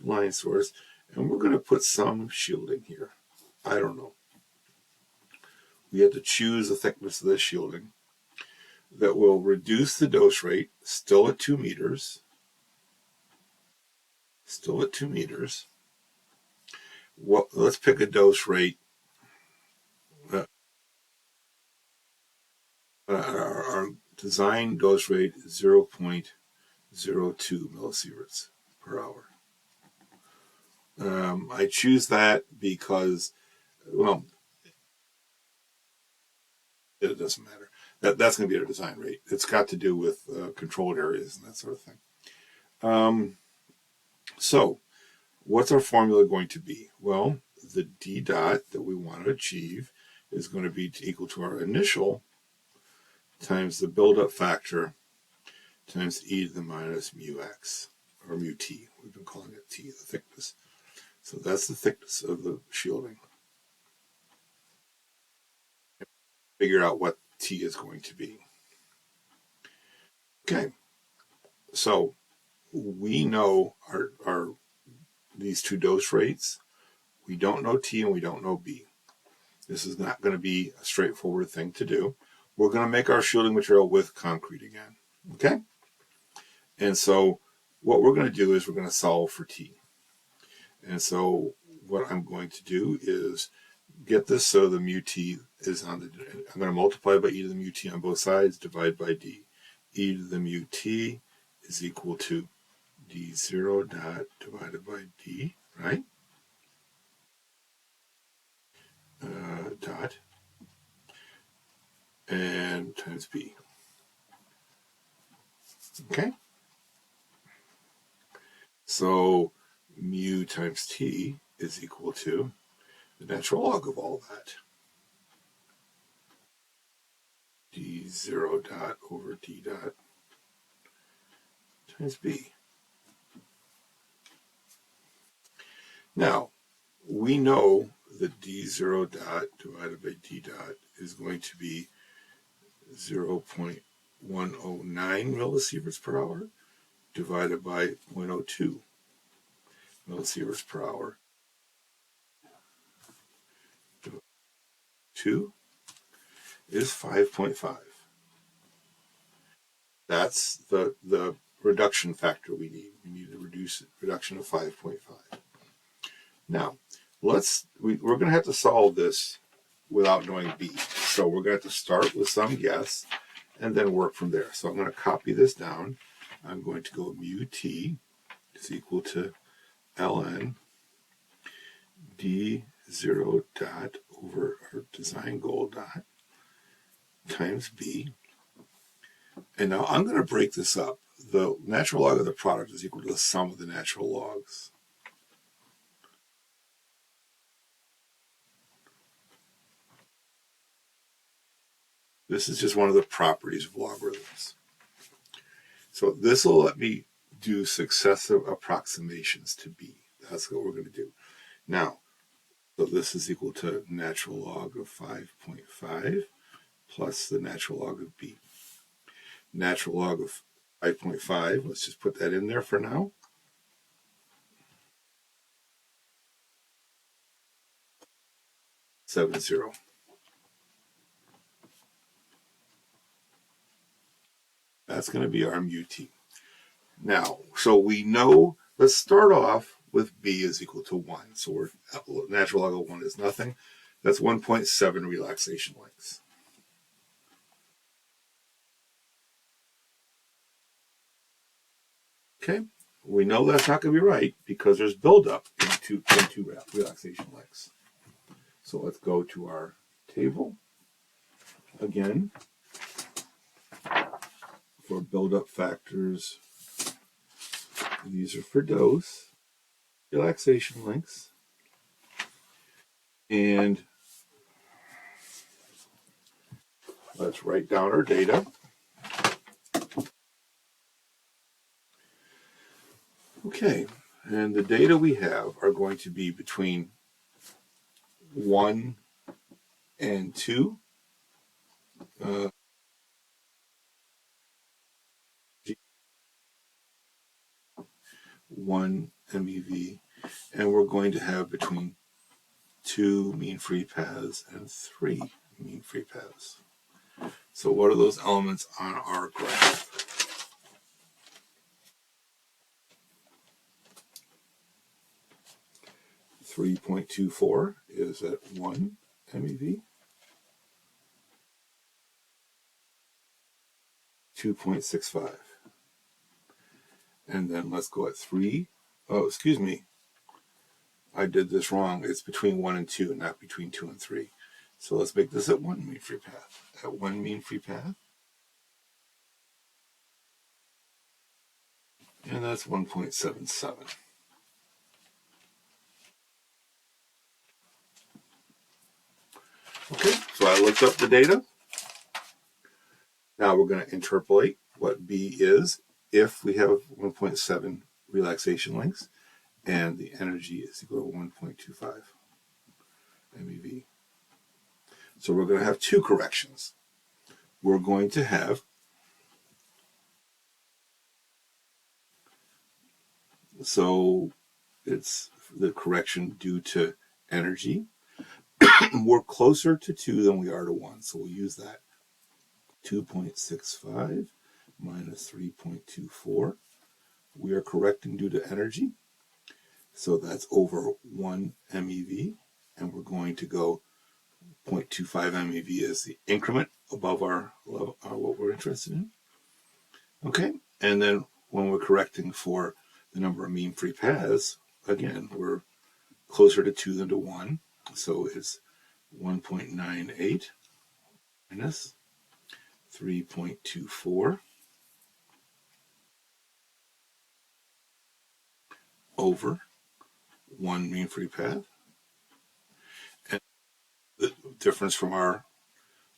line source, and we're gonna put some shielding here. I don't know. We have to choose the thickness of this shielding that will reduce the dose rate, still at 2 meters. Still at 2 meters. Let's pick a dose rate. Our design dose rate is 0.02 millisieverts per hour. I choose that because, well, it doesn't matter. That's going to be our design rate. It's got to do with controlled areas and that sort of thing. So, what's our formula going to be? Well, the d dot that we want to achieve is going to be equal to our initial times the buildup factor times e to the minus mu x, or mu t. We've been calling it t, the thickness. So that's the thickness of the shielding. Figure out what t is going to be. Okay, so we know our these two dose rates. We don't know t and we don't know b. This is not going to be a straightforward thing to do. We're going to make our shielding material with concrete again. Okay? And so what we're going to do is we're going to solve for t. And so what I'm going to do is get this so the mu t is on the, I'm going to multiply by e to the mu t on both sides, divide by d. E to the mu t is equal to d0 dot divided by d, right? Dot. And times b. Okay? So mu times t is equal to the natural log of all that. d0 dot over d dot times b. Now, we know that d0 dot divided by d dot is going to be 0.109 millisieverts per hour divided by 0.02 millisieverts per hour. 2 is 5.5. That's the reduction factor we need. We need a reduction of 5.5. Now, we're going to have to solve this without knowing B. So we're going to have to start with some guess and then work from there. So I'm going to copy this down. I'm going to go mu t is equal to ln d0 dot over our design goal dot times B. And now I'm going to break this up. The natural log of the product is equal to the sum of the natural logs. This is just one of the properties of logarithms. So this will let me do successive approximations to B. That's what we're going to do. Now, so this is equal to natural log of 5.5 plus the natural log of B. Natural log of 5.5, let's just put that in there for now. (70). That's going to be our mu t. Now, so we know, let's start off with B is equal to 1. So natural log of 1 is nothing. That's 1.7 relaxation lengths. Okay, we know that's not going to be right because there's buildup into relaxation lengths. So let's go to our table again for buildup factors. These are for dose, relaxation lengths, and let's write down our data. Okay, and the data we have are going to be between 1 and 2. 1 MeV, and we're going to have between 2 mean free paths and 3 mean free paths. So what are those elements on our graph? 3.24 is at 1 MeV. 2.65. And then let's go at 3. Oh, excuse me. I did this wrong. It's between 1 and 2, not between 2 and 3. So let's make this at 1 mean free path. At 1 mean free path. And that's 1.77. Okay, so I looked up the data. Now we're going to interpolate what B is if we have 1.7 relaxation lengths and the energy is equal to 1.25 MeV. So we're going to have two corrections. We're going to have it's the correction due to energy. We're closer to 2 than we are to 1, so we'll use that. 2.65 minus 3.24. We are correcting due to energy, so that's over 1 MeV, and we're going to go 0.25 MeV as the increment above our what we're interested in. Okay, and then when we're correcting for the number of mean free paths, again, we're closer to 2 than to 1, so it's 1.98 minus 3.24 over 1 mean free path. And the difference from our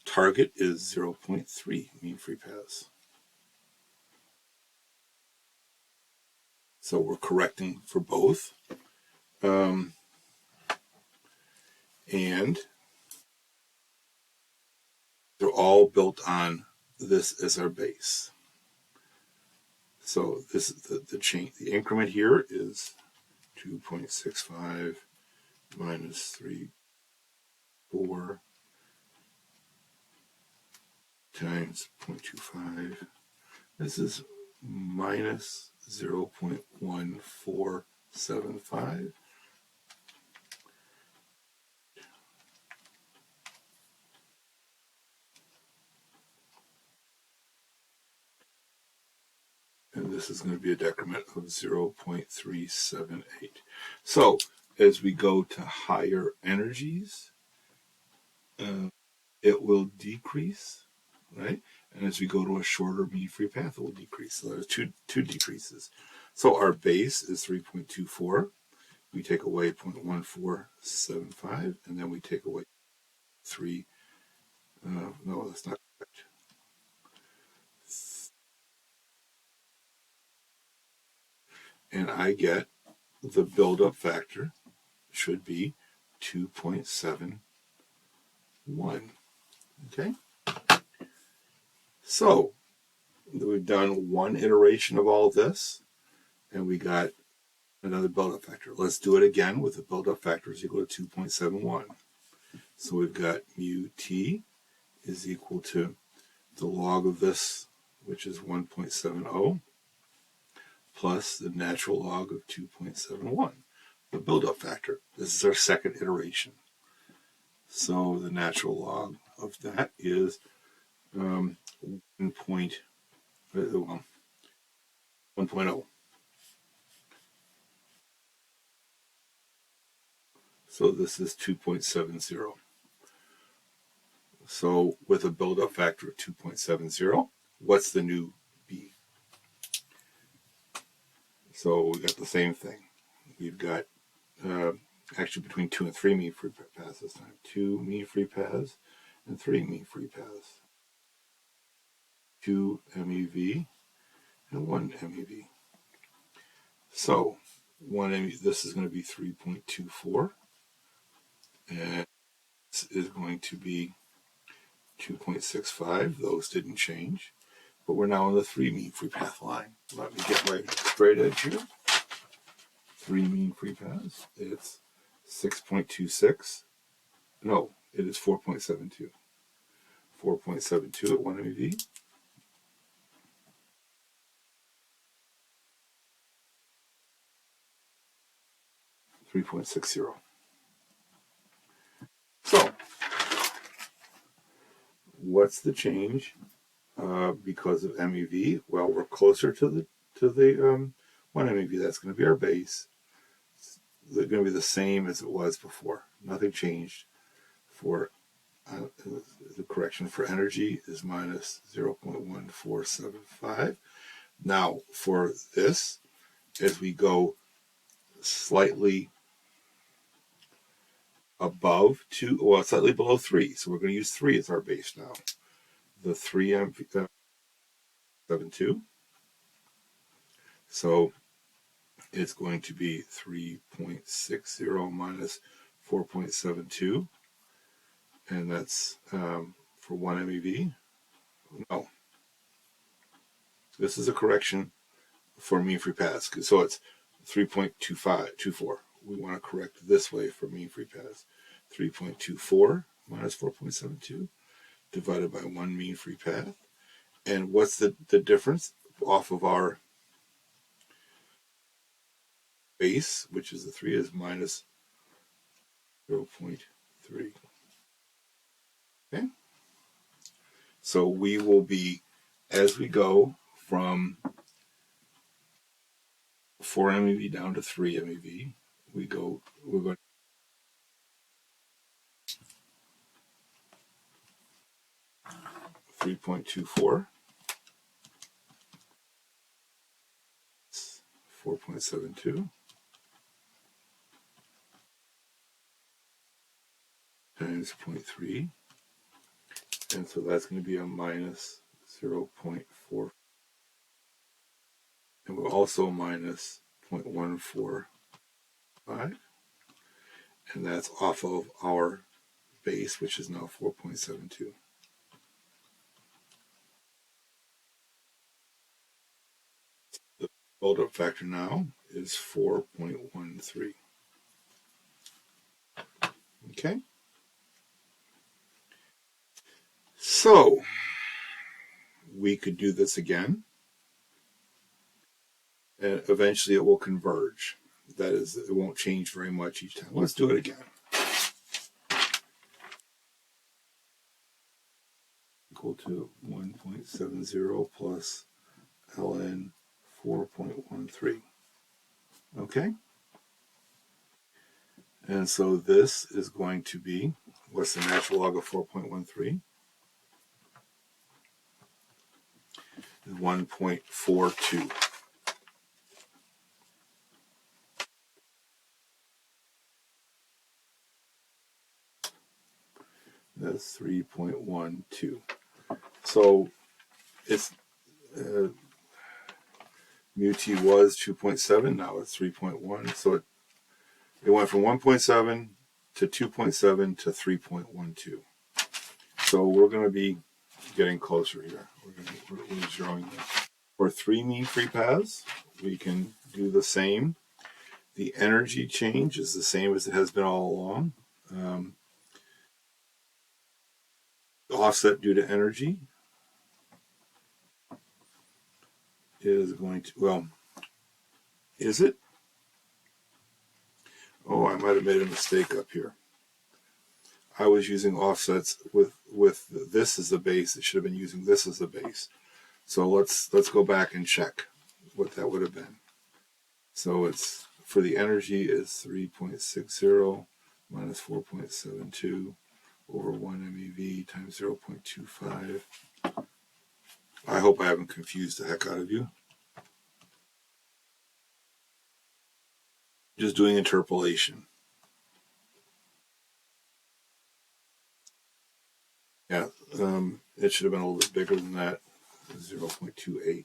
target is 0.3 mean free paths. So we're correcting for both. And they're all built on this as our base. So this is the change. The increment here is 2.65 minus 3.4 times 0.25. This is minus 0.1475. And this is going to be a decrement of 0.378. So as we go to higher energies, it will decrease, right? And as we go to a shorter mean free path, it will decrease. So there's two decreases. So our base is 3.24. We take away 0.1475, and then we take away 3. No, that's not correct. And I get the buildup factor should be 2.71. Okay? So we've done one iteration of all of this, and we got another buildup factor. Let's do it again with the buildup factor is equal to 2.71. So we've got mu t is equal to the log of this, which is 1.70, plus the natural log of 2.71, the buildup factor. This is our second iteration. So the natural log of that is 1.0. So this is 2.70. So with a buildup factor of 2.70, what's the new B? So we got the same thing. We've got actually between 2 and 3 mean free paths this time. 2 mean free paths and 3 mean free paths. 2 MeV and 1 MeV. So 1 MeV, this is going to be 3.24, and this is going to be 2.65. Those didn't change, but we're now on the 3 mean free path line. Let me get my straight edge here. 3 mean free paths. It's 6.26. No, it is 4.72. 4.72 at 1 MeV. 3.60. So, what's the change because of MeV? Well, we're closer to the 1 MeV. That's going to be our base. It's going to be the same as it was before. Nothing changed. For the correction for energy is minus 0.1475. Now, for this, as we go slightly above 2, well, slightly below 3. So we're going to use 3 as our base now. The 3M72. So it's going to be 3.60 minus 4.72. And that's for 1 MeV. No. This is a correction for mean free paths. So it's 3.24. We want to correct this way for mean free paths. 3.24 minus 4.72 divided by 1 mean free path. And what's the difference off of our base, which is the 3, is minus 0.3. Okay? So we will be, as we go from 4 MeV down to 3 MeV, we're going 3.24, 4.72 times 0.3, and so that's going to be a minus 0.4, and we're also minus 0.145. And that's off of our base, which is now 4.72. The buildup factor now is 4.13. Okay? So, we could do this again, and eventually it will converge. That is, it won't change very much each time. Let's do it again. Equal to 1.70 plus ln 4.13. Okay? And so this is going to be, what's the natural log of 4.13? 1.42. That's 3.12. So it's mu t was 2.7, now it's 3.1. So it went from 1.7 to 2.7 to 3.12. So we're going to be getting closer here. We're showing that. For 3 mean free paths, we can do the same. The energy change is the same as it has been all along. Offset due to energy is going to, well, is it? Oh, I might have made a mistake up here. I was using offsets with this as the base. It should have been using this as the base. So let's go back and check what that would have been. So it's, for the energy is 3.60 minus 4.72 over 1 MeV times 0.25. I hope I haven't confused the heck out of you. Just doing interpolation. Yeah, it should have been a little bit bigger than that, 0.28.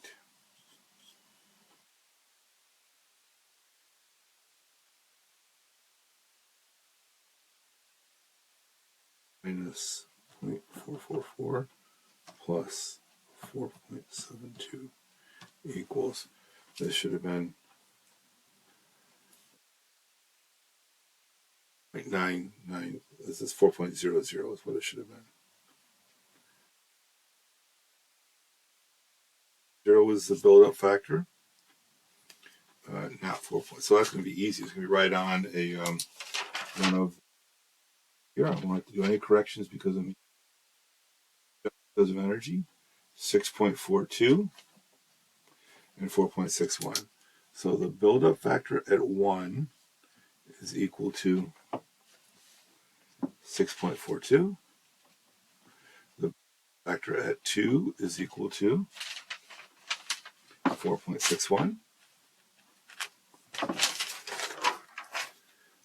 Minus 0.444 plus 4.72 equals, this should have been 0.99, this is 4.00 is what it should have been. 0 is the build-up factor, not 4 points. So that's going to be easy. It's going to be right on a one of, here, I won't have to do any corrections because of energy, 6.42 and 4.61. So the build-up factor at 1 is equal to 6.42. The factor at 2 is equal to 4.61.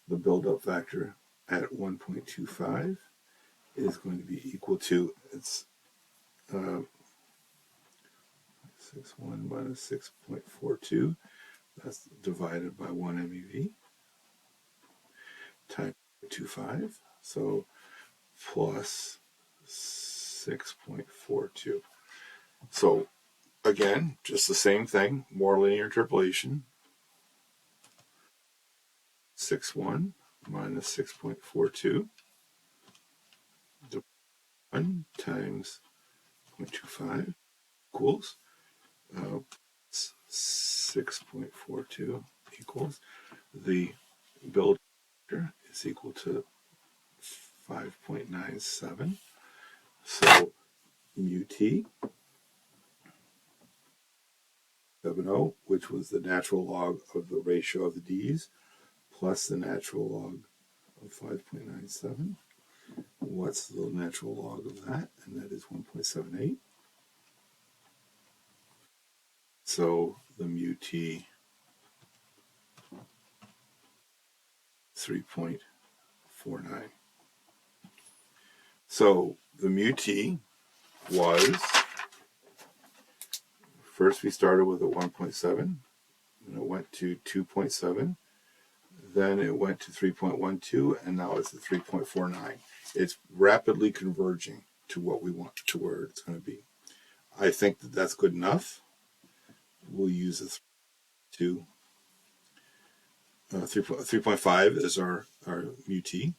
The build-up factor at 1.25 is going to be equal to, it's 6.1 minus 6.42. That's divided by 1 MeV times 0.25. So plus 6.42. So again, just the same thing, more linear interpolation. 6.1 minus 6.42 1 times 0.25 equals 6.42 equals, the build factor is equal to 5.97. So mu t 70, which was the natural log of the ratio of the d's, plus the natural log of 5.97. What's the natural log of that? And that is 1.78. So the mu t 3.49. So the mu t was, first we started with a 1.7, and it went to 2.7, then it went to 3.12, and now it's at 3.49. It's rapidly converging to what we want, to where it's going to be. I think that that's good enough. We'll use a 3.5 is our mu-t.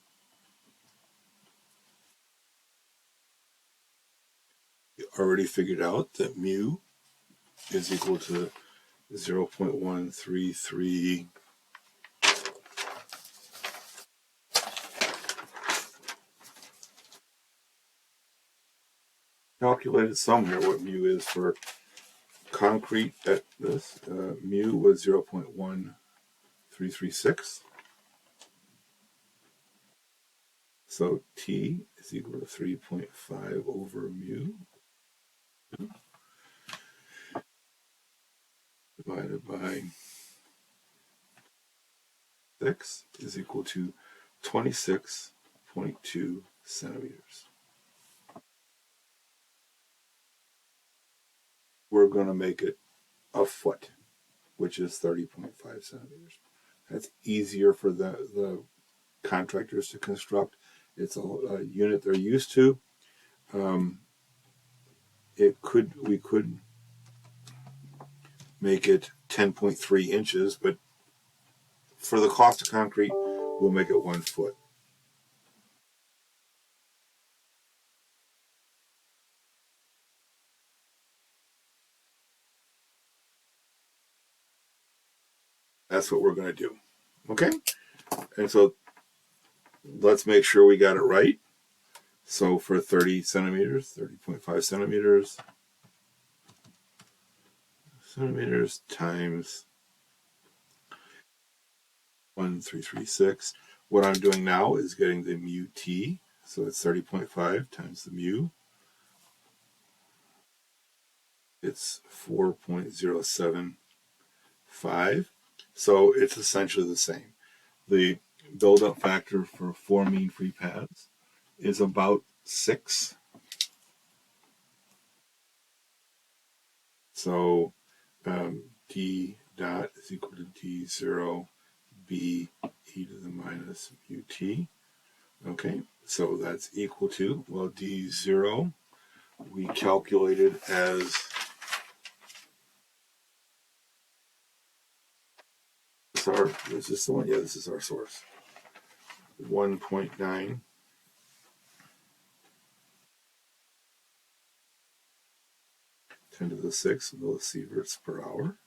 We already figured out that mu is equal to 0.133. Calculated somewhere what mu is for concrete at this. Mu was 0.1336. So T is equal to 3.5 over mu divided by 6 is equal to 26.2 centimeters. We're going to make it a foot, which is 30.5 centimeters. That's easier for the contractors to construct. It's a unit they're used to. We could make it 10.3 inches, but for the cost of concrete, we'll make it 1 foot. That's what we're going to do. Okay? And so let's make sure we got it right. So for 30 centimeters, 30.5 centimeters times 1,336. What I'm doing now is getting the mu-t. So it's 30.5 times the mu. It's 4.075. So it's essentially the same. The build-up factor for 4 mean free pads is about 6. So d dot is equal to d0 b e to the minus mu-t. Okay, so that's equal to, well, d0 we calculated as is this the one? Yeah, this is our source. 1.9 10 to the 6 millisieverts per hour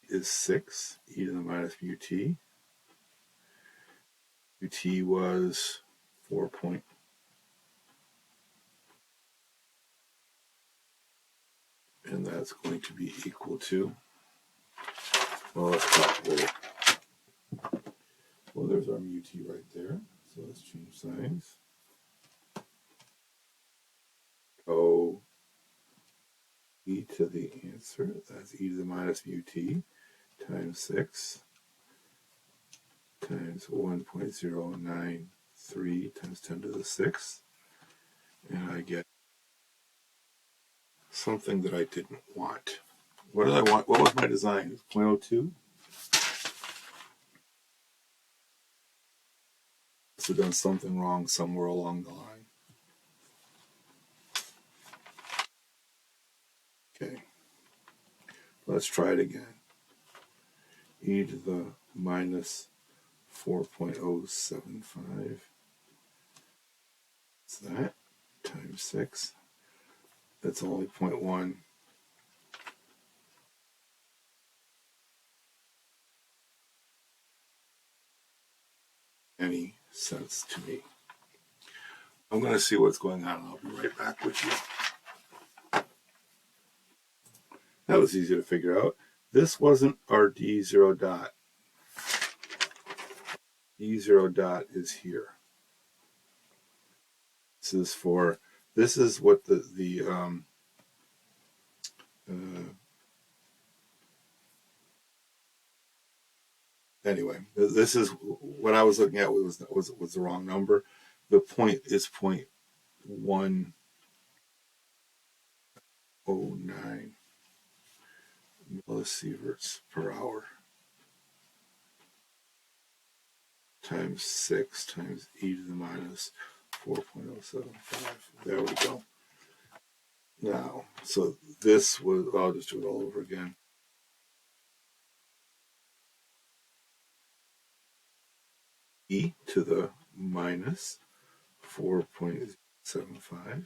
is 6 e to the minus mu-t. Mu-t was 4 point. And that's going to be equal to, well, let's calculate. Well, there's our mu-t right there. So let's change signs. Oh, e to the answer, that's e to the minus mu-t times 6 times 1.093 times 10 to the 6th. And I get something that I didn't want. What did I want? What was my design? 0.02? Must have done something wrong somewhere along the line. Okay. Let's try it again. E to the minus 4.075. It's that times 6. That's only 0.1. Any sense to me. I'm going to see what's going on. I'll be right back with you. That was easy to figure out. This wasn't our D0 dot. D0 dot is here. This is what anyway, this is what I was looking at was the wrong number. The point is 0.109 millisieverts per hour. times 6 times e to the minus 4.075. There we go. Now, so this was, I'll just do it all over again. E to the minus 4.75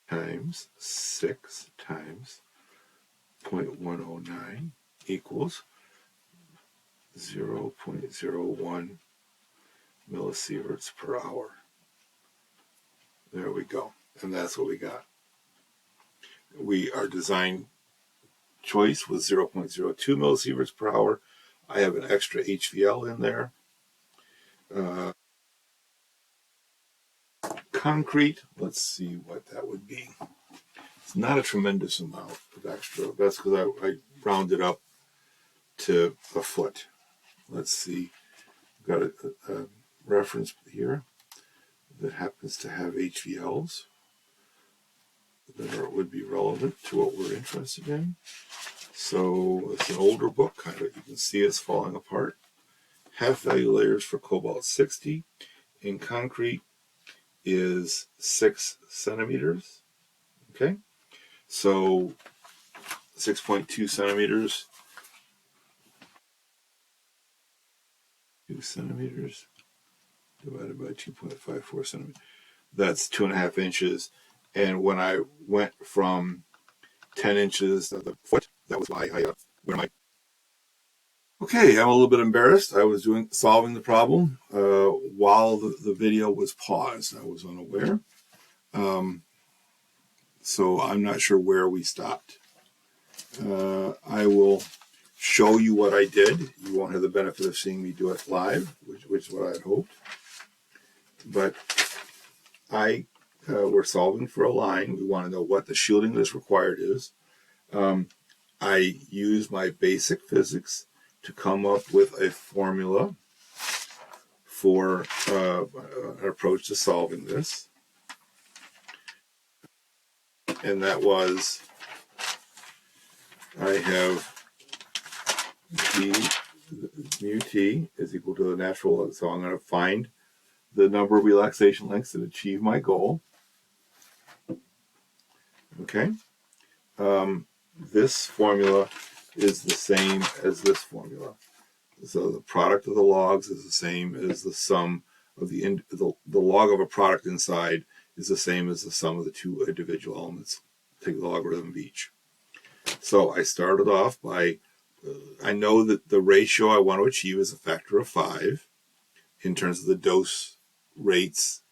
times 6 times 0.109 equals 0.01 millisieverts per hour. There we go. And that's what we got. Our design choice was 0.02 millisieverts per hour. I have an extra HVL in there. Concrete, let's see what that would be. It's not a tremendous amount of extra. That's because I rounded up to a foot. Let's see. I've got a reference here that happens to have HVLs that would be relevant to what we're interested in. So it's an older book, kind of. You can see it's falling apart. Half value layers for cobalt 60 in concrete is 6 centimeters. Okay, so 6.2 centimeters. 2 centimeters divided by 2.54 centimeters. That's 2.5 inches. And when I went from 10 inches to the foot, that was why where am I? Okay, I'm a little bit embarrassed. I was solving the problem while the video was paused. I was unaware. So I'm not sure where we stopped. I will show you what I did. You won't have the benefit of seeing me do it live, which is what I had hoped. But we're solving for a line. We want to know what the shielding that's required is. I use my basic physics to come up with a formula for an approach to solving this. And that was, I have mu t is equal to the natural, so I'm going to find the number of relaxation lengths that achieve my goal. Okay. This formula is the same as this formula. So the product of the logs is the same as the sum of the log of a product inside is the same as the sum of the two individual elements. Take the logarithm of each. So I started off by, I know that the ratio I want to achieve is a factor of 5 in terms of the dose rates,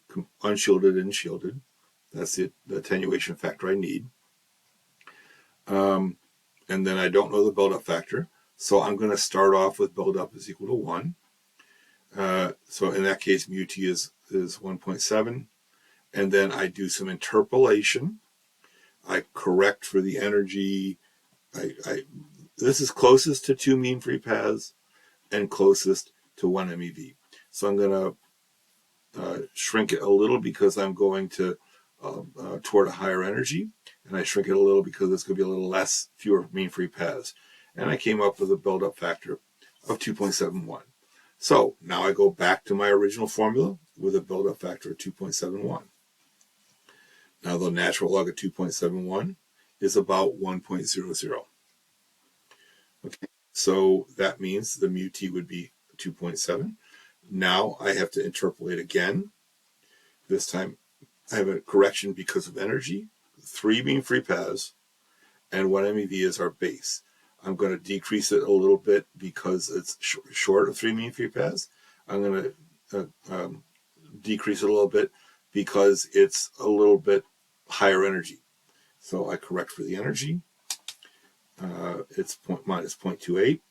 unshielded and shielded. That's the attenuation factor I need. And then I don't know the buildup factor. So I'm going to start off with buildup is equal to 1. So in that case, mu t is 1.7. And then I do some interpolation. I correct for the energy. This is closest to 2 mean free paths and closest to 1 MeV. So I'm going to shrink it a little because I'm going to toward a higher energy. And I shrink it a little because it's going to be a little less, fewer mean free paths. And I came up with a buildup factor of 2.71. So now I go back to my original formula with a buildup factor of 2.71. Now the natural log of 2.71 is about 1.00. Okay, so that means the mu t would be 2.7. Now I have to interpolate again. This time I have a correction because of energy. 3 mean free paths and 1 MeV is our base. I'm going to decrease it a little bit because it's short of 3 mean free paths. I'm going to decrease it a little bit because it's a little bit higher energy. So I correct for the energy. It's minus 0.28.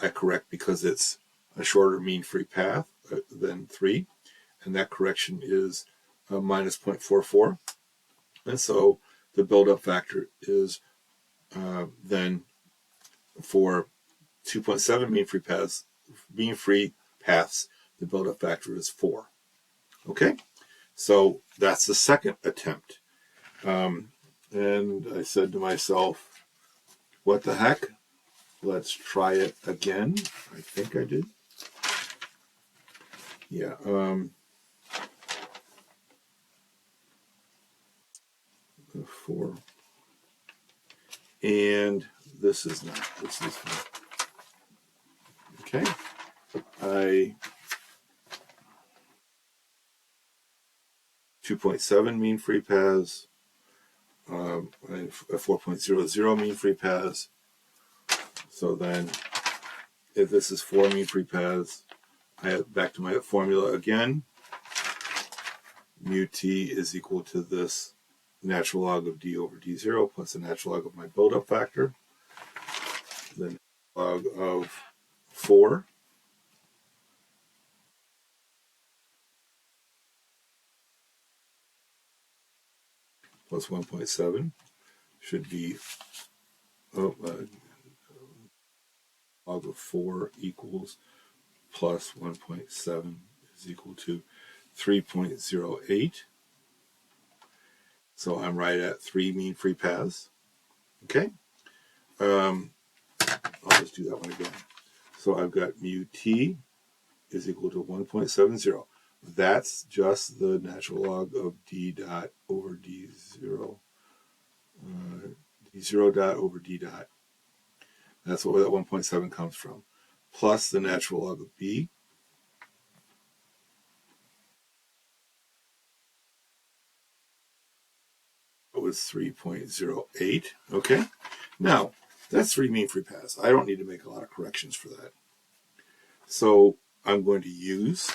I correct because it's a shorter mean free path than 3. And that correction is minus 0.44. And so the buildup factor is then for 2.7 mean free paths, the buildup factor is 4. Okay, so that's the second attempt. And I said to myself, what the heck? Let's try it again. I think I did. Yeah. 4. And this is not. This is not. Okay. 2.7 mean free paths. A 4.00 mean free paths. So then, if this is 4 mean free paths, I have back to my formula again. Mu t is equal to this natural log of d over d0 plus the natural log of my buildup factor. The log of 4 plus 1.7 should be log of 4 equals plus 1.7 is equal to 3.08. So I'm right at 3 mean free paths. Okay. I'll just do that one again. So I've got mu t is equal to 1.70. That's just the natural log of d dot over d0. D0 dot over d dot. That's where that 1.7 comes from. Plus the natural log of b. It was 3.08. Okay. Now, that's 3 mean free paths. I don't need to make a lot of corrections for that. So I'm going to use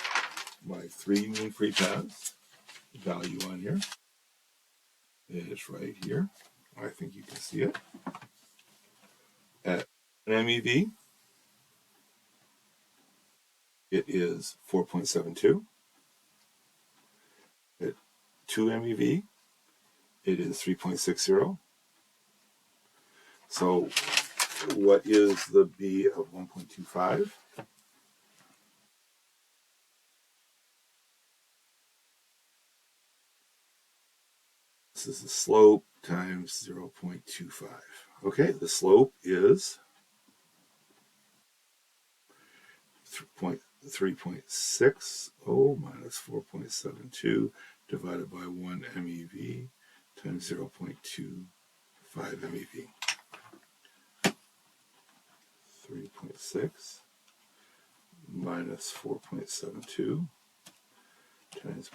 my 3 mean free paths value on here. It's right here. I think you can see it. At an MEV, it is 4.72. At 2 MEV, it is 3.60. So what is the B of 1.25? This is the slope times 0.25. Okay, the slope is 3.60 minus 4.72 divided by 1 MeV times 0.25 MeV. 3.6 minus 4.72 times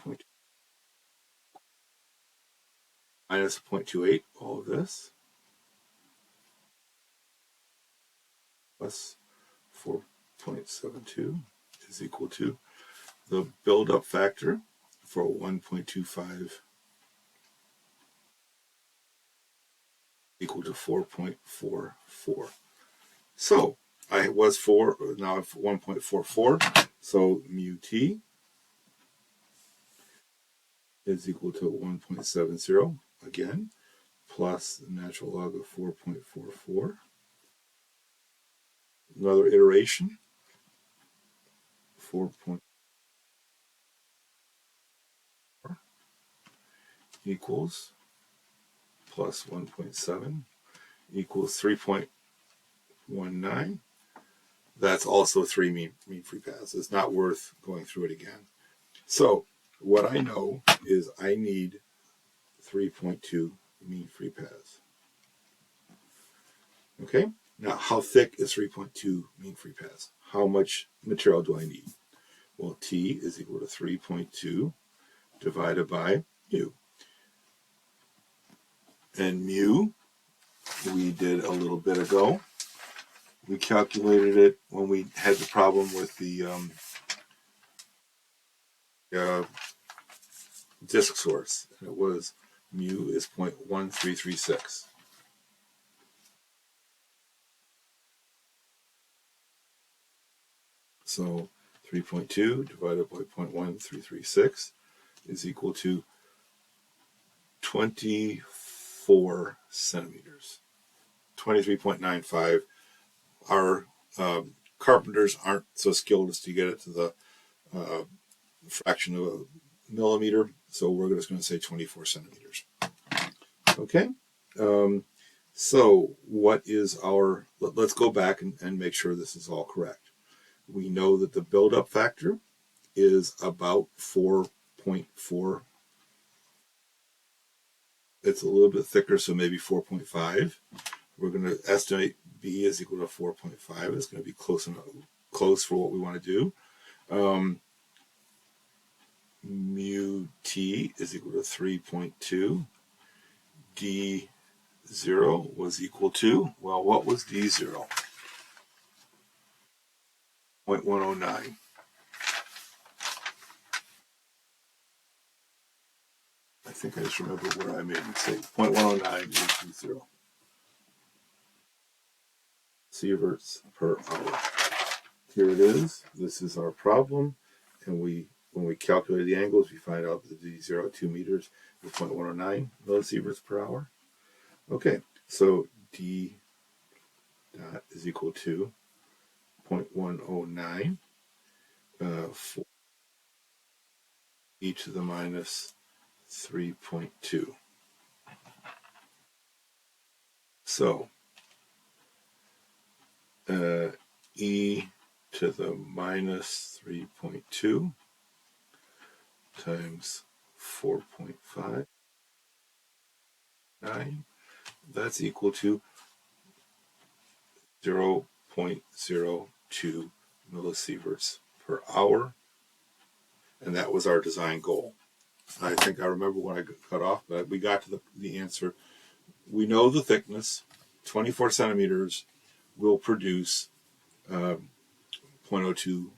minus 0.28, all of this, plus 4.72 is equal to the buildup factor for 1.25 equal to 4.44. So I was 4, now I'm 1.44. So mu t is equal to 1.70 again, plus the natural log of 4.44. Another iteration, 4.4 equals plus 1.7 equals 3.19. That's also 3 mean free paths. It's not worth going through it again. So what I know is I need 3.2 mean free paths. Okay, now how thick is 3.2 mean free paths? How much material do I need? Well, T is equal to 3.2 divided by mu. And mu, we did a little bit ago. We calculated it when we had the problem with the disk source. And it was mu is 0.1336. So 3.2 divided by 0.1336 is equal to 24 centimeters. 23.95. Our carpenters aren't so skilled as to get it to the fraction of a millimeter, so we're just going to say 24 centimeters. Okay, so what is our, let's go back and make sure this is all correct. We know that the buildup factor is about 4.4. It's a little bit thicker, so maybe 4.5. We're going to estimate B is equal to 4.5. It's going to be close for what we want to do. Mu T is equal to 3.2. D0 was equal to, well, what was D0? 0.109. I think I just remember where I made a mistake. 0.109 is D0. Sieverts per hour. Here it is. This is our problem. And when we calculate the angles, we find out that D0 at 2 meters is 0.109 millisieverts per hour. Okay, so D dot is equal to 0.109 for e to the minus 3.2. So e to the minus 3.2 times 4.59, that's equal to 0.02 millisieverts per hour. And that was our design goal. I think I remember when I cut off, but we got to the answer. We know the thickness, 24 centimeters, will produce 0.02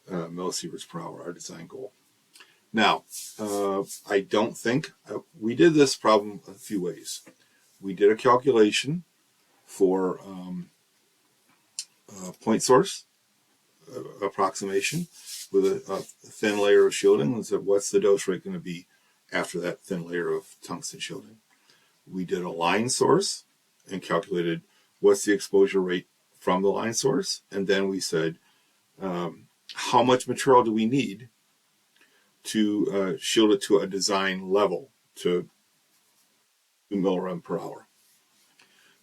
millisieverts per hour, our design goal. Now, I don't think, we did this problem a few ways. We did a calculation for point source approximation with a thin layer of shielding and said, what's the dose rate going to be after that thin layer of tungsten shielding? We did a line source and calculated what's the exposure rate from the line source. And then we said, how much material do we need to shield it to a design level to 2 millirem per hour,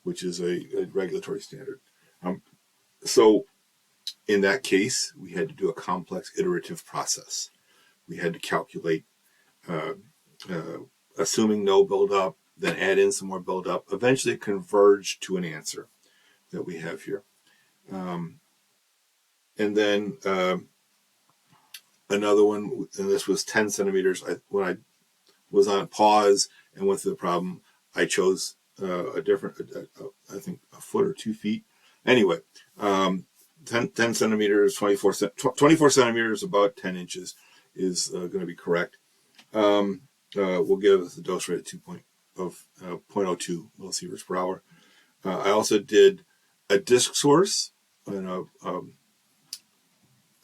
which is a regulatory standard. So in that case, we had to do a complex iterative process. We had to calculate, assuming no buildup, then add in some more buildup. Eventually, it converged to an answer that we have here. And then another one, and this was 10 centimeters. When I was on pause and went through the problem, I chose a different, I think a foot or 2 feet. Anyway, 10 centimeters, 24 centimeters, about 10 inches is going to be correct. Will give us a dose rate of 0.02 millisieverts per hour. I also did a disc source in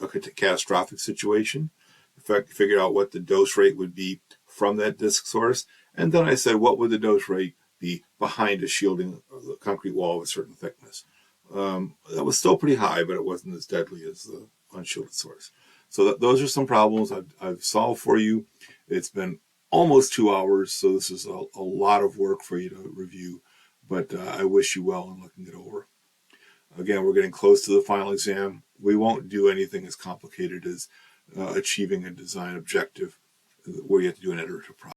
a catastrophic situation. In fact, figured out what the dose rate would be from that disc source. And then I said, what would the dose rate be behind a shielding of the concrete wall of a certain thickness? That was still pretty high, but it wasn't as deadly as the unshielded source. So those are some problems I've solved for you. It's been almost 2 hours, so this is a lot of work for you to review, but I wish you well in looking it over. Again, we're getting close to the final exam. We won't do anything as complicated as achieving a design objective where you have to do an iterative process.